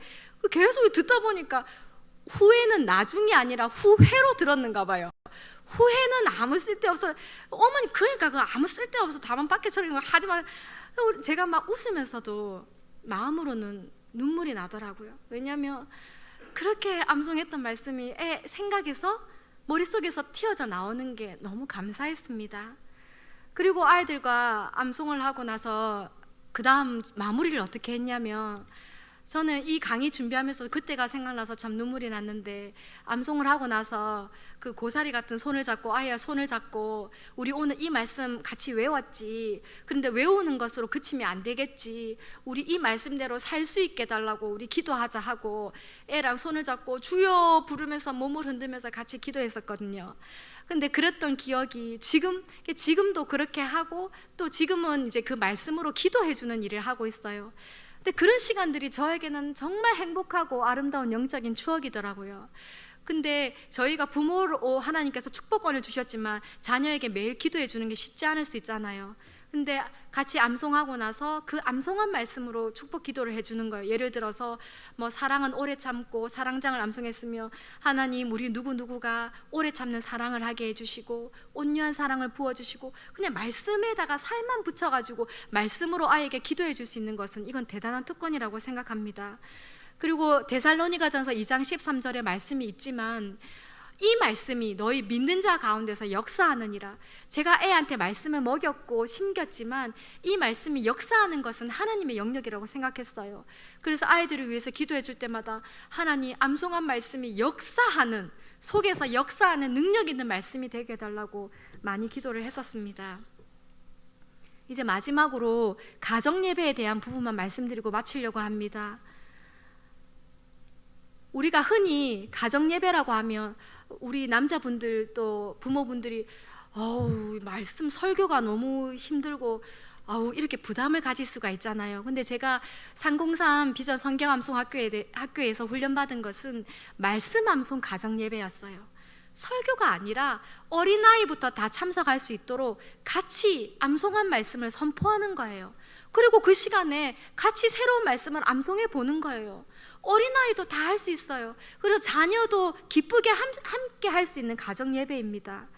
계속 듣다 보니까 후회는 나중이 아니라 후회로 들었는가 봐요. 후회는 아무 쓸데없어 어머니 그러니까 그 아무 쓸데없어 다만 벗겨져는 거 하지만 제가 막 웃으면서도 마음으로는 눈물이 나더라고요. 왜냐하면 그렇게 암송했던 말씀이 생각에서 머릿속에서 튀어져 나오는 게 너무 감사했습니다. 그리고 아이들과 암송을 하고 나서 그 다음 마무리를 어떻게 했냐면 저는 이 강의 준비하면서 그때가 생각나서 참 눈물이 났는데 암송을 하고 나서 그 고사리 같은 손을 잡고 아이와 손을 잡고 우리 오늘 이 말씀 같이 외웠지. 그런데 외우는 것으로 그치면 안 되겠지. 우리 이 말씀대로 살 수 있게 해달라고 우리 기도하자 하고 애랑 손을 잡고 주여 부르면서 몸을 흔들면서 같이 기도했었거든요. 근데 그랬던 기억이 지금도 그렇게 하고 또 지금은 이제 그 말씀으로 기도해주는 일을 하고 있어요. 근데 그런 시간들이 저에게는 정말 행복하고 아름다운 영적인 추억이더라고요. 근데 저희가 부모로 하나님께서 축복권을 주셨지만 자녀에게 매일 기도해 주는 게 쉽지 않을 수 있잖아요. 근데 같이 암송하고 나서 그 암송한 말씀으로 축복 기도를 해주는 거예요. 예를 들어서 뭐 사랑은 오래 참고 사랑장을 암송했으며 하나님 우리 누구누구가 오래 참는 사랑을 하게 해주시고 온유한 사랑을 부어주시고 그냥 말씀에다가 살만 붙여가지고 말씀으로 아이에게 기도해 줄 수 있는 것은 이건 대단한 특권이라고 생각합니다. 그리고 데살로니가전서 2장 13절에 말씀이 있지만 이 말씀이 너희 믿는 자 가운데서 역사하느니라. 제가 애한테 말씀을 먹였고 심겼지만 이 말씀이 역사하는 것은 하나님의 영역이라고 생각했어요. 그래서 아이들을 위해서 기도해 줄 때마다 하나님 암송한 말씀이 역사하는 속에서 역사하는 능력 있는 말씀이 되게 해달라고 많이 기도를 했었습니다. 이제 마지막으로 가정 예배에 대한 부분만 말씀드리고 마치려고 합니다. 우리가 흔히 가정 예배라고 하면 우리 남자분들 또 부모분들이 말씀 설교가 너무 힘들고 이렇게 부담을 가질 수가 있잖아요. 근데 제가 303 비전 성경 암송 학교에서 훈련받은 것은 말씀 암송 가정 예배였어요. 설교가 아니라 어린아이부터 다 참석할 수 있도록 같이 암송한 말씀을 선포하는 거예요. 그리고 그 시간에 같이 새로운 말씀을 암송해 보는 거예요. 어린아이도 다 할 수 있어요. 그래서 자녀도 기쁘게 함께 할 수 있는 가정 예배입니다.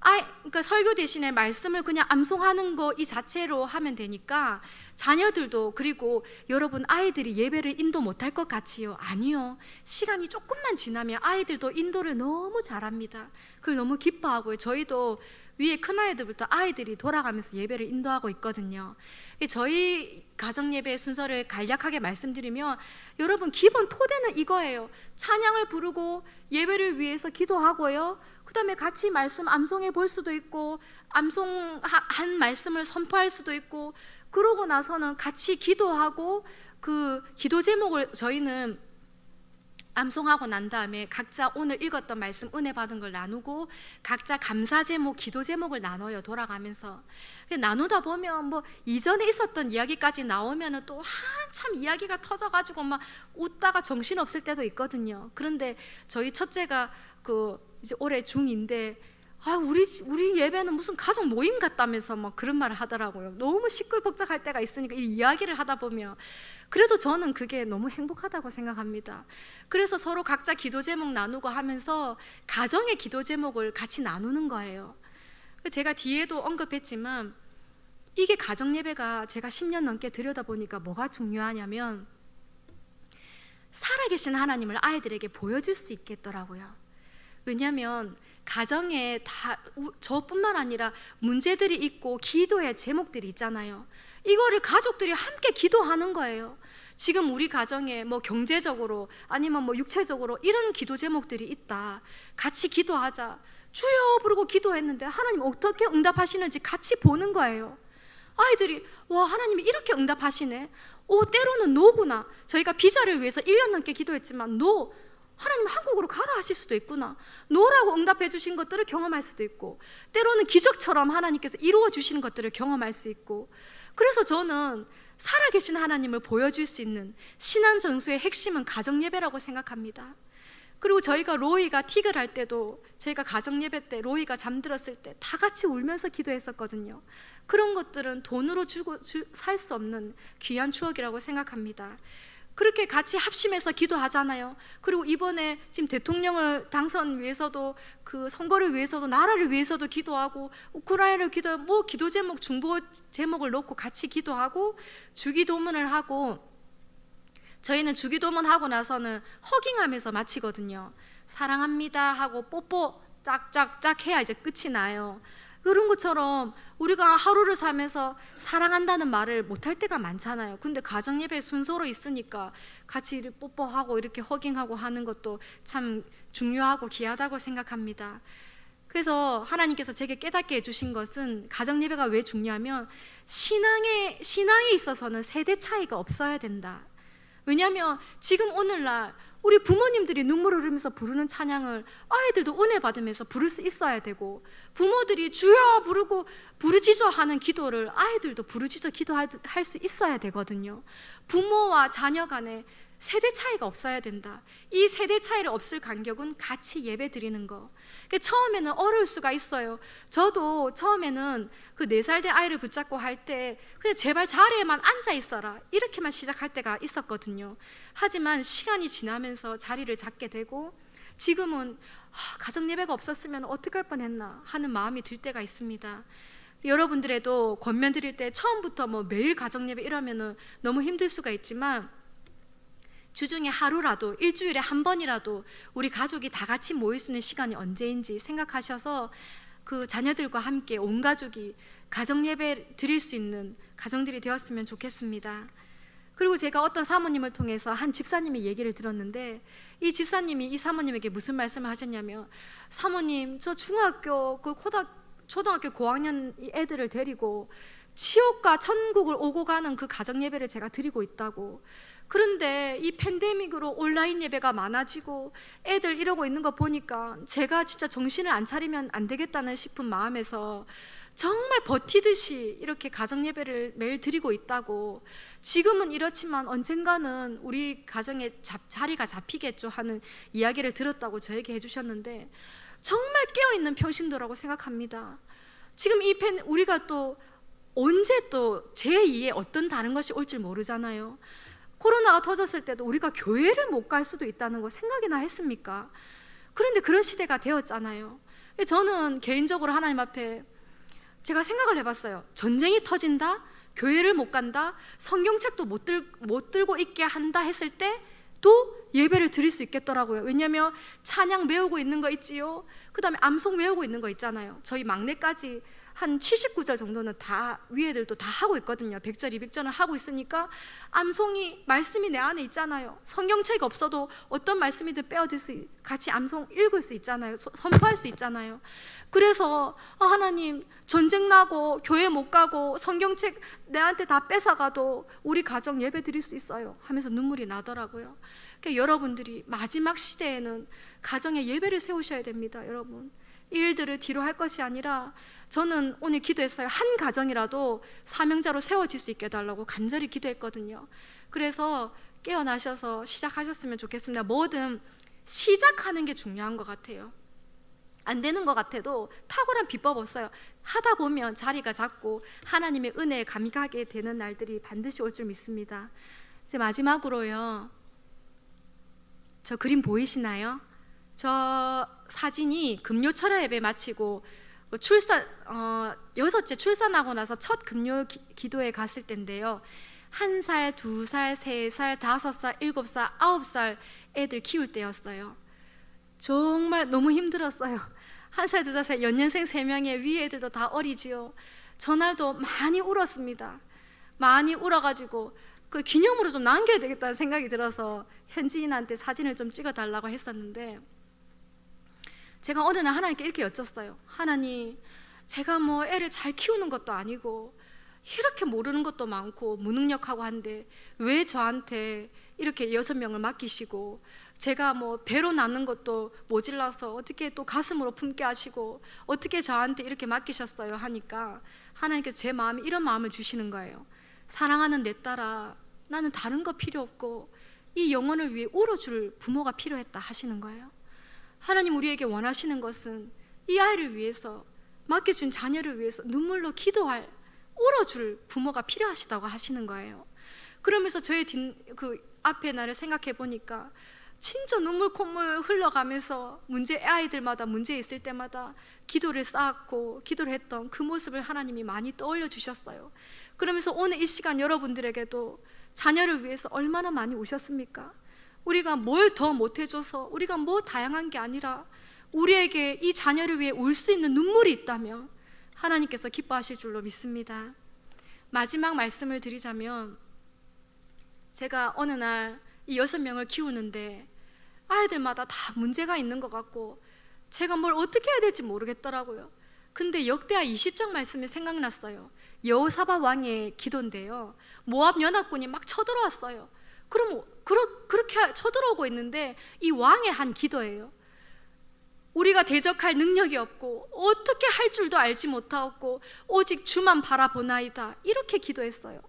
그러니까 설교 대신에 말씀을 그냥 암송하는 거 이 자체로 하면 되니까 자녀들도, 그리고 여러분 아이들이 예배를 인도 못할 것 같지요? 아니요. 시간이 조금만 지나면 아이들도 인도를 너무 잘합니다. 그걸 너무 기뻐하고요. 저희도 위에 큰아이들부터 아이들이 돌아가면서 예배를 인도하고 있거든요. 저희 가정예배 순서를 간략하게 말씀드리면, 여러분 기본 토대는 이거예요. 찬양을 부르고 예배를 위해서 기도하고요, 그 다음에 같이 말씀 암송해 볼 수도 있고, 암송한 말씀을 선포할 수도 있고, 그러고 나서는 같이 기도하고, 그 기도 제목을 저희는 암송하고 난 다음에 각자 오늘 읽었던 말씀 은혜 받은 걸 나누고, 각자 감사 제목, 기도 제목을 나눠요. 돌아가면서 나누다 보면 뭐 이전에 있었던 이야기까지 나오면 또 한참 이야기가 터져가지고 막 웃다가 정신 없을 때도 있거든요. 그런데 저희 첫째가 이제 올해 중2인데 우리 예배는 무슨 가족 모임 같다면서 막 그런 말을 하더라고요. 너무 시끌벅적할 때가 있으니까 이 이야기를 하다 보면, 그래도 저는 그게 너무 행복하다고 생각합니다. 그래서 서로 각자 기도 제목 나누고 하면서 가정의 기도 제목을 같이 나누는 거예요. 제가 뒤에도 언급했지만, 이게 가정 예배가 제가 10년 넘게 들여다보니까 뭐가 중요하냐면, 살아계신 하나님을 아이들에게 보여줄 수 있겠더라고요. 왜냐하면 가정에 저뿐만 아니라 문제들이 있고 기도의 제목들이 있잖아요. 이거를 가족들이 함께 기도하는 거예요. 지금 우리 가정에 뭐 경제적으로 아니면 뭐 육체적으로 이런 기도 제목들이 있다, 같이 기도하자, 주여 부르고 기도했는데 하나님 어떻게 응답하시는지 같이 보는 거예요. 아이들이 와, 하나님이 이렇게 응답하시네, 때로는 노구나, 저희가 비자를 위해서 1년 넘게 기도했지만 하나님 한국으로 가라 하실 수도 있구나, 노라고 응답해 주신 것들을 경험할 수도 있고, 때로는 기적처럼 하나님께서 이루어 주시는 것들을 경험할 수 있고, 그래서 저는 살아계신 하나님을 보여줄 수 있는 신앙 전수의 핵심은 가정 예배라고 생각합니다. 그리고 저희가 로이가 틱을 할 때도, 저희가 가정 예배 때 로이가 잠들었을 때 다 같이 울면서 기도했었거든요. 그런 것들은 돈으로 살 수 없는 귀한 추억이라고 생각합니다. 그렇게 같이 합심해서 기도하잖아요. 그리고 이번에 지금 대통령을 당선 위해서도, 그 선거를 위해서도, 나라를 위해서도 기도하고, 우크라이나를 기도하고, 뭐 기도 제목, 중보 제목을 놓고 같이 기도하고, 주기도문을 하고, 저희는 주기도문 하고 나서는 허깅하면서 마치거든요. 사랑합니다 하고 뽀뽀 짝짝짝 해야 이제 끝이 나요. 그런 것처럼 우리가 하루를 살면서 사랑한다는 말을 못할 때가 많잖아요. 근데 가정예배 순서로 있으니까 같이 뽀뽀하고 이렇게 허깅하고 하는 것도 참 중요하고 귀하다고 생각합니다. 그래서 하나님께서 제게 깨닫게 해주신 것은, 가정예배가 왜 중요하면 신앙에 있어서는 세대 차이가 없어야 된다. 왜냐하면 지금 오늘날 우리 부모님들이 눈물을 흘리면서 부르는 찬양을 아이들도 은혜 받으면서 부를 수 있어야 되고, 부모들이 주여 부르고 부르짖어 하는 기도를 아이들도 부르짖어 기도할 수 있어야 되거든요. 부모와 자녀 간에 세대 차이가 없어야 된다. 이 세대 차이를 없을 간격은 같이 예배 드리는 거. 처음에는 어려울 수가 있어요. 저도 처음에는 그 4살 된 아이를 붙잡고 할 때 그냥 제발 자리에만 앉아 있어라, 이렇게만 시작할 때가 있었거든요. 하지만 시간이 지나면서 자리를 잡게 되고, 지금은 가정 예배가 없었으면 어떡할 뻔했나 하는 마음이 들 때가 있습니다. 여러분들에도 권면 드릴 때 처음부터 뭐 매일 가정 예배 이러면은 너무 힘들 수가 있지만, 주중에 하루라도, 일주일에 한 번이라도 우리 가족이 다 같이 모일 수 있는 시간이 언제인지 생각하셔서 그 자녀들과 함께 온 가족이 가정 예배 드릴 수 있는 가정들이 되었으면 좋겠습니다. 그리고 제가 어떤 사모님을 통해서 한 집사님의 얘기를 들었는데, 이 집사님이 이 사모님에게 무슨 말씀을 하셨냐면, 사모님, 저 중학교 초등학교 고학년 애들을 데리고 지옥과 천국을 오고 가는 그 가정 예배를 제가 드리고 있다고. 그런데 이 팬데믹으로 온라인 예배가 많아지고 애들 이러고 있는 거 보니까 제가 진짜 정신을 안 차리면 안 되겠다는 싶은 마음에서 정말 버티듯이 이렇게 가정 예배를 매일 드리고 있다고. 지금은 이렇지만 언젠가는 우리 가정에 자리가 잡히겠죠 하는 이야기를 들었다고 저에게 해주셨는데, 정말 깨어있는 평신도라고 생각합니다. 지금 우리가 또 언제 또 제2의 어떤 다른 것이 올지 모르잖아요. 코로나가 터졌을 때도 우리가 교회를 못 갈 수도 있다는 거 생각이나 했습니까? 그런데 그런 시대가 되었잖아요. 저는 개인적으로 하나님 앞에 제가 생각을 해봤어요. 전쟁이 터진다, 교회를 못 간다, 성경책도 못 들고 있게 한다 했을 때 또 예배를 드릴 수 있겠더라고요. 왜냐하면 찬양 외우고 있는 거 있지요. 그 다음에 암송 외우고 있는 거 있잖아요. 저희 막내까지 한 79절 정도는 다 위에들도 다 하고 있거든요. 100절, 200절은 하고 있으니까 암송이 말씀이 내 안에 있잖아요. 성경책 없어도 어떤 말씀이든 빼어들 수 같이 암송 읽을 수 있잖아요. 선포할 수 있잖아요. 그래서 하나님, 전쟁 나고 교회 못 가고 성경책 내한테 다 뺏어가도 우리 가정 예배 드릴 수 있어요 하면서 눈물이 나더라고요. 그러니까 여러분들이 마지막 시대에는 가정에 예배를 세우셔야 됩니다. 여러분, 일들을 뒤로 할 것이 아니라, 저는 오늘 기도했어요. 한 가정이라도 사명자로 세워질 수 있게 해달라고 간절히 기도했거든요. 그래서 깨어나셔서 시작하셨으면 좋겠습니다. 뭐든 시작하는 게 중요한 것 같아요. 안 되는 것 같아도 탁월한 비법 없어요. 하다 보면 자리가 잡고 하나님의 은혜에 감격하게 되는 날들이 반드시 올 줄 믿습니다. 이제 마지막으로요, 저 그림 보이시나요? 저 사진이 금요철야 예배 마치고 여섯째 출산하고 나서 첫 금요 기도에 갔을 때인데요. 1살, 2살, 3살, 5살, 7살, 9살 애들 키울 때였어요. 정말 너무 힘들었어요. 1살, 2살, 3살, 연년생 3명의 위 애들도 다 어리지요. 전날도 많이 울었습니다. 많이 울어가지고 그 기념으로 좀 남겨야 되겠다는 생각이 들어서 현지인한테 사진을 좀 찍어달라고 했었는데, 제가 어느 날 하나님께 이렇게 여쭸어요. 하나님, 제가 뭐 애를 잘 키우는 것도 아니고 이렇게 모르는 것도 많고 무능력하고 한데 왜 저한테 이렇게 6명을 맡기시고, 제가 뭐 배로 낳는 것도 모질라서 어떻게 또 가슴으로 품게 하시고 어떻게 저한테 이렇게 맡기셨어요 하니까 하나님께서 제 마음에 이런 마음을 주시는 거예요. 사랑하는 내 딸아, 나는 다른 거 필요 없고 이 영혼을 위해 울어줄 부모가 필요했다 하시는 거예요. 하나님 우리에게 원하시는 것은 이 아이를 위해서, 맡겨준 자녀를 위해서 눈물로 기도할, 울어줄 부모가 필요하시다고 하시는 거예요. 그러면서 저의 그 앞에 나를 생각해 보니까 진짜 눈물 콧물 흘러가면서 아이들마다 문제 있을 때마다 기도를 쌓았고 기도를 했던 그 모습을 하나님이 많이 떠올려 주셨어요. 그러면서 오늘 이 시간 여러분들에게도 자녀를 위해서 얼마나 많이 우셨습니까? 우리가 뭘 더 못해줘서, 우리가 뭐 다양한 게 아니라 우리에게 이 자녀를 위해 울 수 있는 눈물이 있다면 하나님께서 기뻐하실 줄로 믿습니다. 마지막 말씀을 드리자면, 제가 어느 날 이 6명을 키우는데 아이들마다 다 문제가 있는 것 같고 제가 뭘 어떻게 해야 될지 모르겠더라고요. 근데 역대하 20장 말씀이 생각났어요. 여호사밧 왕의 기도인데요, 모압 연합군이 막 쳐들어왔어요. 그럼 그렇게 쳐들어오고 있는데 이 왕의 한 기도예요. 우리가 대적할 능력이 없고 어떻게 할 줄도 알지 못하고 오직 주만 바라보나이다, 이렇게 기도했어요.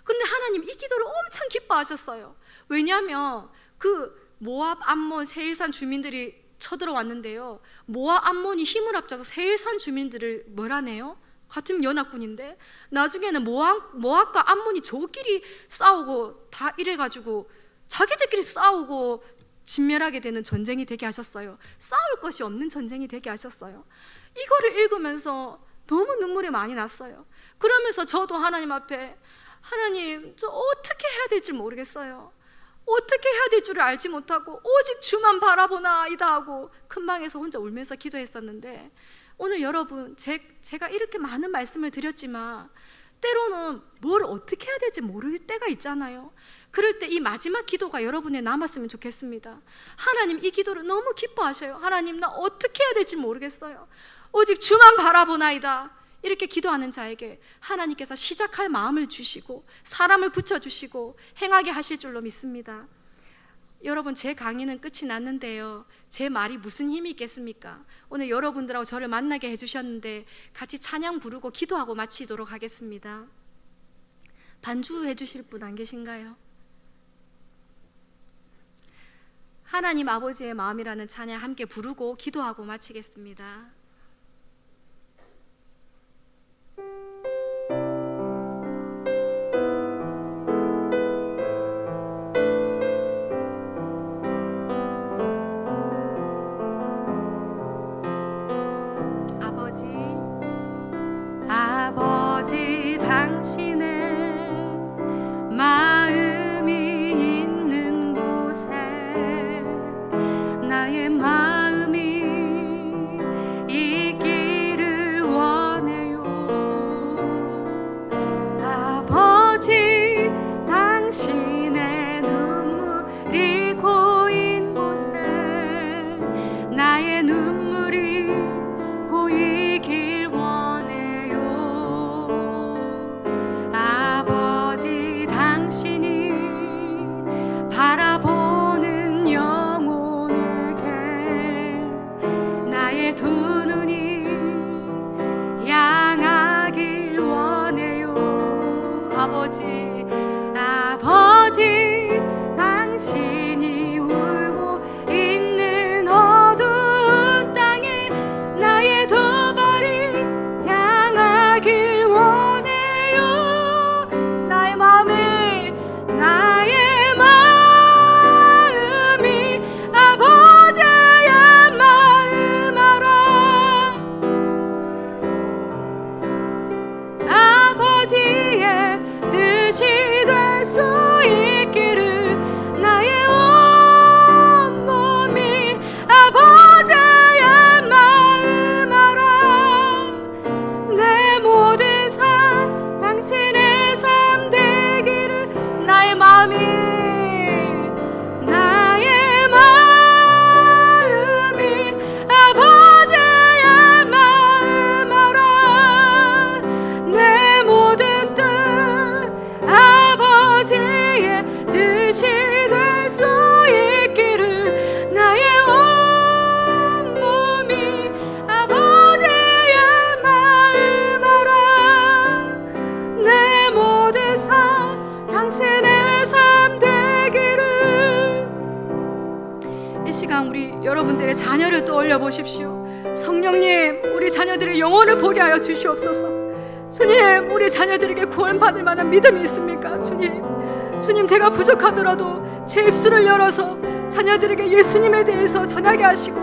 근데 하나님 이 기도를 엄청 기뻐하셨어요. 왜냐하면 그 모압, 암몬, 세일산 주민들이 쳐들어왔는데요, 모압, 암몬이 힘을 합쳐서 세일산 주민들을 뭐라네요? 같은 연합군인데 나중에는 모압과 암몬이 저끼리 싸우고 다 이래가지고 자기들끼리 싸우고 진멸하게 되는 전쟁이 되게 하셨어요. 싸울 것이 없는 전쟁이 되게 하셨어요. 이거를 읽으면서 너무 눈물이 많이 났어요. 그러면서 저도 하나님 앞에, 하나님 저 어떻게 해야 될지 모르겠어요. 어떻게 해야 될 줄을 알지 못하고 오직 주만 바라보나이다 하고 큰 방에서 혼자 울면서 기도했었는데, 오늘 여러분 제가 이렇게 많은 말씀을 드렸지만 때로는 뭘 어떻게 해야 될지 모를 때가 있잖아요. 그럴 때 이 마지막 기도가 여러분에 남았으면 좋겠습니다. 하나님 이 기도를 너무 기뻐하셔요. 하나님 나 어떻게 해야 될지 모르겠어요. 오직 주만 바라보나이다. 이렇게 기도하는 자에게 하나님께서 시작할 마음을 주시고 사람을 붙여주시고 행하게 하실 줄로 믿습니다. 여러분, 제 강의는 끝이 났는데요, 제 말이 무슨 힘이 있겠습니까? 오늘 여러분들하고 저를 만나게 해주셨는데 같이 찬양 부르고 기도하고 마치도록 하겠습니다. 반주해 주실 분 안 계신가요? 하나님 아버지의 마음이라는 찬양 함께 부르고 기도하고 마치겠습니다. 이 시간 우리 여러분들의 자녀를 떠올려 보십시오. 성령님, 우리 자녀들의 영혼을 보게 하여 주시옵소서. 주님, 우리 자녀들에게 구원받을 만한 믿음이 있습니까? 주님, 제가 부족하더라도 제 입술을 열어서 자녀들에게 예수님에 대해서 전하게 하시고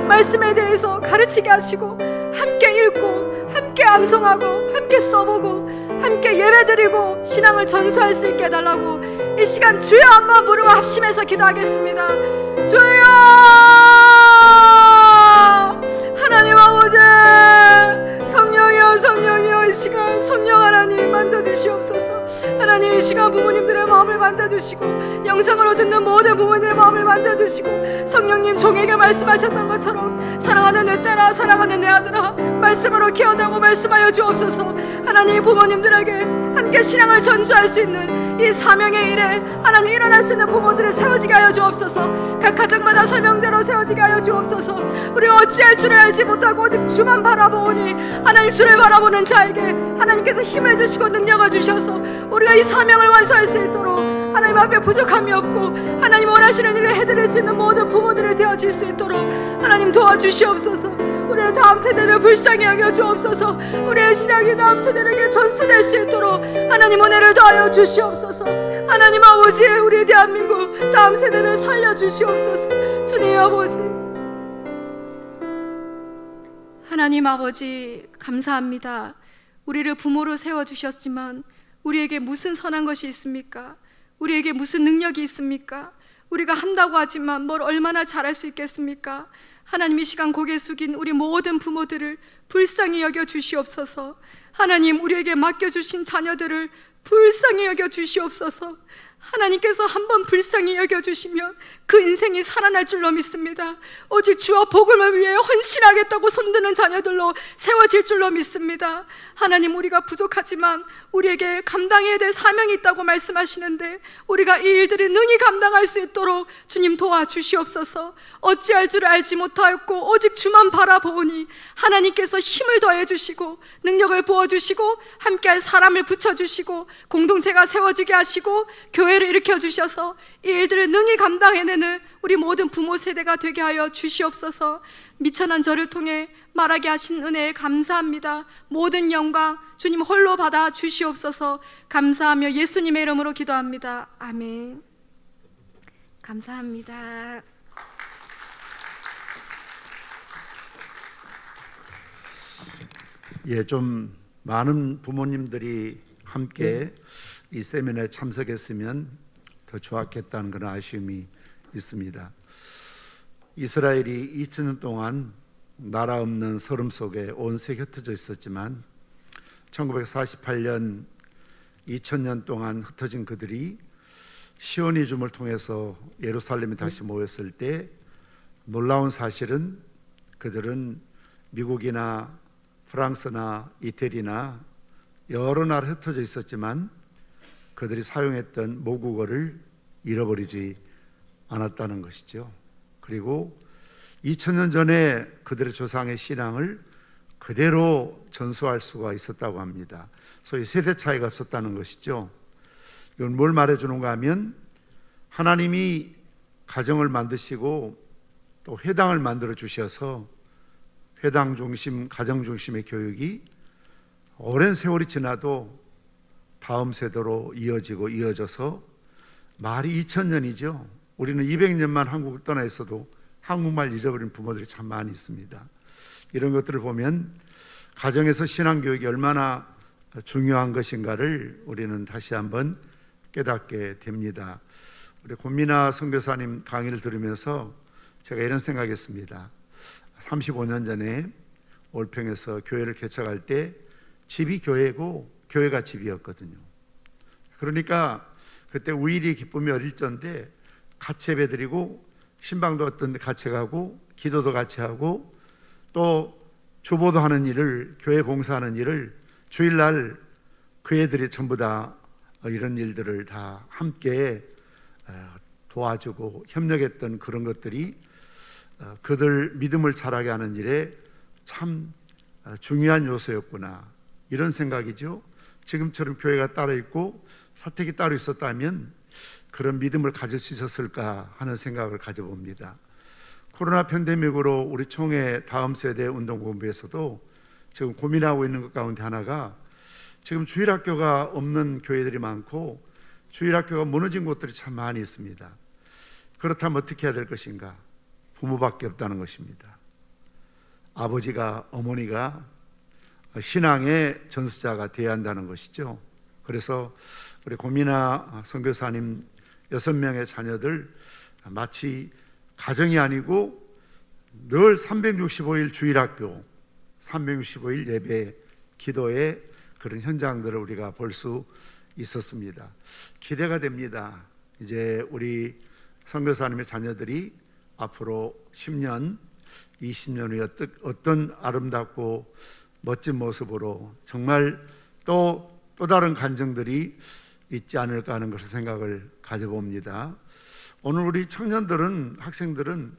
말씀에 대해서 가르치게 하시고 함께 읽고 함께 암송하고 함께 써보고 함께 예배드리고 신앙을 전수할 수 있게 해달라고 이 시간 주여 한번 부르고 합심해서 기도하겠습니다. 주여! 하나님 아버지, 성령이여 이 시간 성령 하나님 만져주시옵소서. 하나님, 이 시간 부모님들의 마음을 만져주시고 영상으로 듣는 모든 부모님들의 마음을 만져주시고, 성령님 종에게 말씀하셨던 것처럼 사랑하는 내 딸아, 사랑하는 내 아들아, 말씀으로 키워다고 말씀하여 주옵소서. 하나님, 부모님들에게 함께 신앙을 전수할 수 있는 이 사명의 일에 하나님 일어날 수 있는 부모들을 세워지게 하여 주옵소서. 각 가정마다 사명자로 세워지게 하여 주옵소서. 우리가 어찌할 줄을 알지 못하고 오직 주만 바라보오니 하나님, 주를 바라보는 자에게 하나님께서 힘을 주시고 능력을 주셔서 우리가 이 사명을 완수할 수 있도록 하나님 앞에 부족함이 없고 하나님 원하시는 일을 해드릴 수 있는 모든 부모들이 되어질 수 있도록 하나님 도와주시옵소서. 우리의 다음 세대를 불쌍히 여겨 주옵소서. 우리의 신앙이 다음 세대에게 전수될 수 있도록 하나님 은혜를 더하여 주시옵소서. 하나님 아버지, 우리 대한민국 다음 세대를 살려주시옵소서. 주님 아버지, 하나님 아버지, 감사합니다. 우리를 부모로 세워주셨지만 우리에게 무슨 선한 것이 있습니까? 우리에게 무슨 능력이 있습니까? 우리가 한다고 하지만 뭘 얼마나 잘할 수 있겠습니까? 하나님, 이 시간 고개 숙인 우리 모든 부모들을 불쌍히 여겨 주시옵소서. 하나님, 우리에게 맡겨주신 자녀들을 불쌍히 여겨 주시옵소서. 하나님께서 한번 불쌍히 여겨주시면 그 인생이 살아날 줄로 믿습니다. 오직 주와 복음을 위해 헌신하겠다고 손드는 자녀들로 세워질 줄로 믿습니다. 하나님, 우리가 부족하지만 우리에게 감당해야 될 사명이 있다고 말씀하시는데 우리가 이 일들을 능히 감당할 수 있도록 주님 도와주시옵소서. 어찌할 줄 알지 못하였고 오직 주만 바라보니 하나님께서 힘을 더해주시고 능력을 부어주시고 함께할 사람을 붙여주시고 공동체가 세워지게 하시고 교회를 일으켜주셔서 이 일들을 능히 감당해내는 우리 모든 부모 세대가 되게 하여 주시옵소서. 미천한 저를 통해 말하게 하신 은혜에 감사합니다. 모든 영광 주님 홀로 받아 주시옵소서. 감사하며 예수님의 이름으로 기도합니다. 아멘. 감사합니다. 예, 좀 많은 부모님들이 함께 이 세미나에 참석했으면 더 좋았겠다는 그런 아쉬움이 있습니다. 이스라엘이 2000년 동안 나라 없는 서름 속에 온 세계 흩어져 있었지만 1948년 2000년 동안 흩어진 그들이 시온의 줌을 통해서 예루살렘에 다시 모였을 때 놀라운 사실은 그들은 미국이나 프랑스나 이태리나 여러 나라 흩어져 있었지만 그들이 사용했던 모국어를 잃어버리지 않았다는 것이죠. 그리고 2000년 전에 그들의 조상의 신앙을 그대로 전수할 수가 있었다고 합니다. 소위 세대 차이가 없었다는 것이죠. 이건 뭘 말해주는가 하면 하나님이 가정을 만드시고 또 회당을 만들어 주셔서 회당 중심, 가정 중심의 교육이 오랜 세월이 지나도 다음 세대로 이어져서 말이 2000년이죠. 우리는 200년만 한국을 떠나 있어도 한국말 잊어버린 부모들이 참 많이 있습니다. 이런 것들을 보면 가정에서 신앙교육이 얼마나 중요한 것인가를 우리는 다시 한번 깨닫게 됩니다. 우리 권민아 선교사님 강의를 들으면서 제가 이런 생각했습니다. 35년 전에 올평에서 교회를 개척할 때 집이 교회고 교회가 집이었거든요. 그러니까 그때 우일이 기쁨이 어릴 적인데 같이 예배드리고 신방도 어떤 데 같이 가고 기도도 같이 하고 또 주보도 하는 일을, 교회 봉사하는 일을 주일날 그 애들이 전부 다 이런 일들을 다 함께 도와주고 협력했던 그런 것들이 그들 믿음을 자라게 하는 일에 참 중요한 요소였구나, 이런 생각이죠. 지금처럼 교회가 따로 있고 사택이 따로 있었다면 그런 믿음을 가질 수 있었을까 하는 생각을 가져봅니다. 코로나 팬데믹으로 우리 총회 다음 세대 운동본부에서도 지금 고민하고 있는 것 가운데 하나가 지금 주일학교가 없는 교회들이 많고 주일학교가 무너진 곳들이 참 많이 있습니다. 그렇다면 어떻게 해야 될 것인가? 부모밖에 없다는 것입니다. 아버지가, 어머니가 신앙의 전수자가 되어야 한다는 것이죠. 그래서 우리 고민아 선교사님 6명의 자녀들 마치 가정이 아니고 늘 365일 주일학교, 365일 예배, 기도의 그런 현장들을 우리가 볼 수 있었습니다. 기대가 됩니다. 이제 우리 선교사님의 자녀들이 앞으로 10년, 20년 후에 어떤 아름답고 멋진 모습으로 정말 또 다른 간증들이 있지 않을까 하는 것을 생각을 가져봅니다. 오늘 우리 청년들은, 학생들은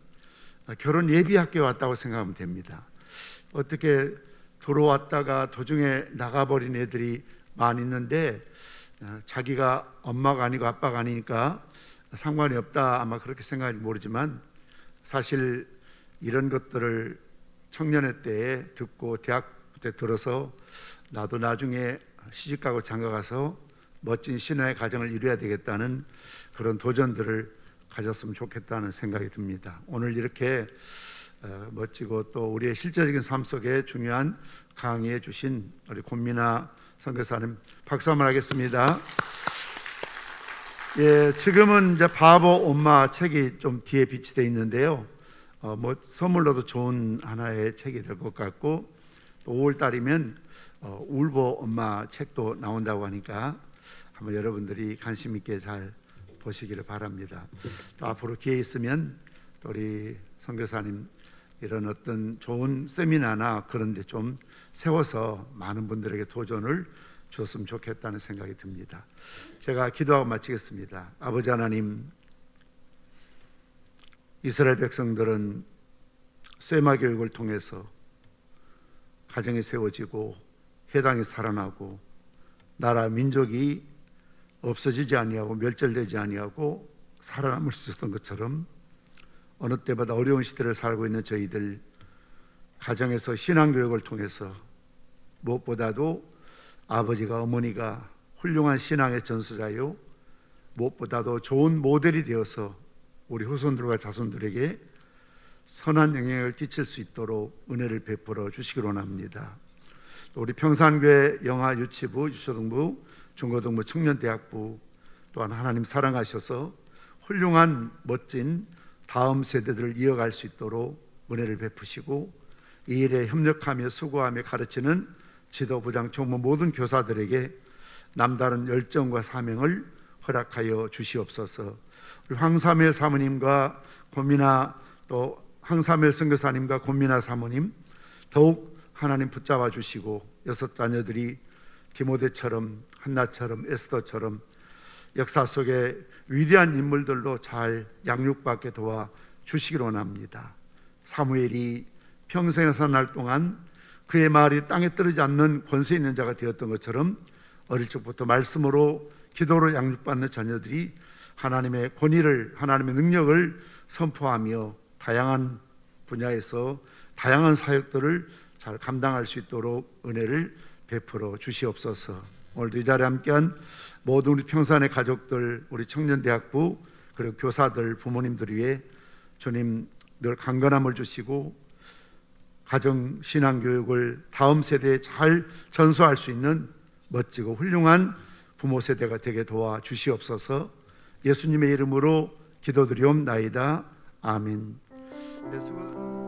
결혼 예비학교에 왔다고 생각하면 됩니다. 어떻게 들어왔다가 도중에 나가버린 애들이 많이 있는데 자기가 엄마가 아니고 아빠가 아니니까 상관이 없다, 아마 그렇게 생각할지 모르지만 사실 이런 것들을 청년의 때에 듣고 대학 때 들어서 나도 나중에 시집가고 장가가서 멋진 신앙의 가정을 이루어야 되겠다는 그런 도전들을 가졌으면 좋겠다는 생각이 듭니다. 오늘 이렇게 멋지고 또 우리의 실제적인 삶 속에 중요한 강의해 주신 우리 권민아 선교사님 박수 한번 하겠습니다. 예, 지금은 이제 바보 엄마 책이 좀 뒤에 비치되어 있는데요. 뭐 선물로도 좋은 하나의 책이 될 것 같고 또 5월 달이면 울보 엄마 책도 나온다고 하니까 한번 여러분들이 관심 있게 잘 보시기를 바랍니다. 또 앞으로 기회 있으면 또 우리 선교사님 이런 어떤 좋은 세미나나 그런 데 좀 세워서 많은 분들에게 도전을 줬으면 좋겠다는 생각이 듭니다. 제가 기도하고 마치겠습니다. 아버지 하나님, 이스라엘 백성들은 쇠마 교육을 통해서 가정이 세워지고 회당이 살아나고 나라 민족이 없어지지 아니하고 멸절되지 아니하고 살아남을 수 있었던 것처럼 어느 때보다 어려운 시대를 살고 있는 저희들 가정에서 신앙교육을 통해서 무엇보다도 아버지가 어머니가 훌륭한 신앙의 전수자요 무엇보다도 좋은 모델이 되어서 우리 후손들과 자손들에게 선한 영향을 끼칠 수 있도록 은혜를 베풀어 주시기로 원합니다. 또 우리 평산교회 영아 유치부, 유초등부, 중고등부, 청년대학부 또한 하나님 사랑하셔서 훌륭한 멋진 다음 세대들을 이어갈 수 있도록 은혜를 베푸시고 이 일에 협력하며 수고하며 가르치는 지도부장, 총무 모든 교사들에게 남다른 열정과 사명을 허락하여 주시옵소서. 우리 황사멜 사모님과 권민아 또 황사멜 선교사님과 권민아 사모님 더욱 하나님 붙잡아 주시고 6 자녀들이 디모데처럼 한나처럼 에스더처럼 역사 속에 위대한 인물들로 잘 양육받게 도와 주시기를 원합니다. 사무엘이 평생에 사는 동안 그의 말이 땅에 떨어지지 않는 권세 있는 자가 되었던 것처럼 어릴 적부터 말씀으로 기도로 양육받는 자녀들이 하나님의 권위를, 하나님의 능력을 선포하며 다양한 분야에서 다양한 사역들을 잘 감당할 수 있도록 은혜를 베풀어 주시옵소서. 오늘도 이 자리에 함께한 모든 우리 평산의 가족들, 우리 청년대학부 그리고 교사들, 부모님들 위해 주님 늘 강건함을 주시고 가정 신앙교육을 다음 세대에 잘 전수할 수 있는 멋지고 훌륭한 부모 세대가 되게 도와 주시옵소서. 예수님의 이름으로 기도드리옵나이다. 아멘. 예수가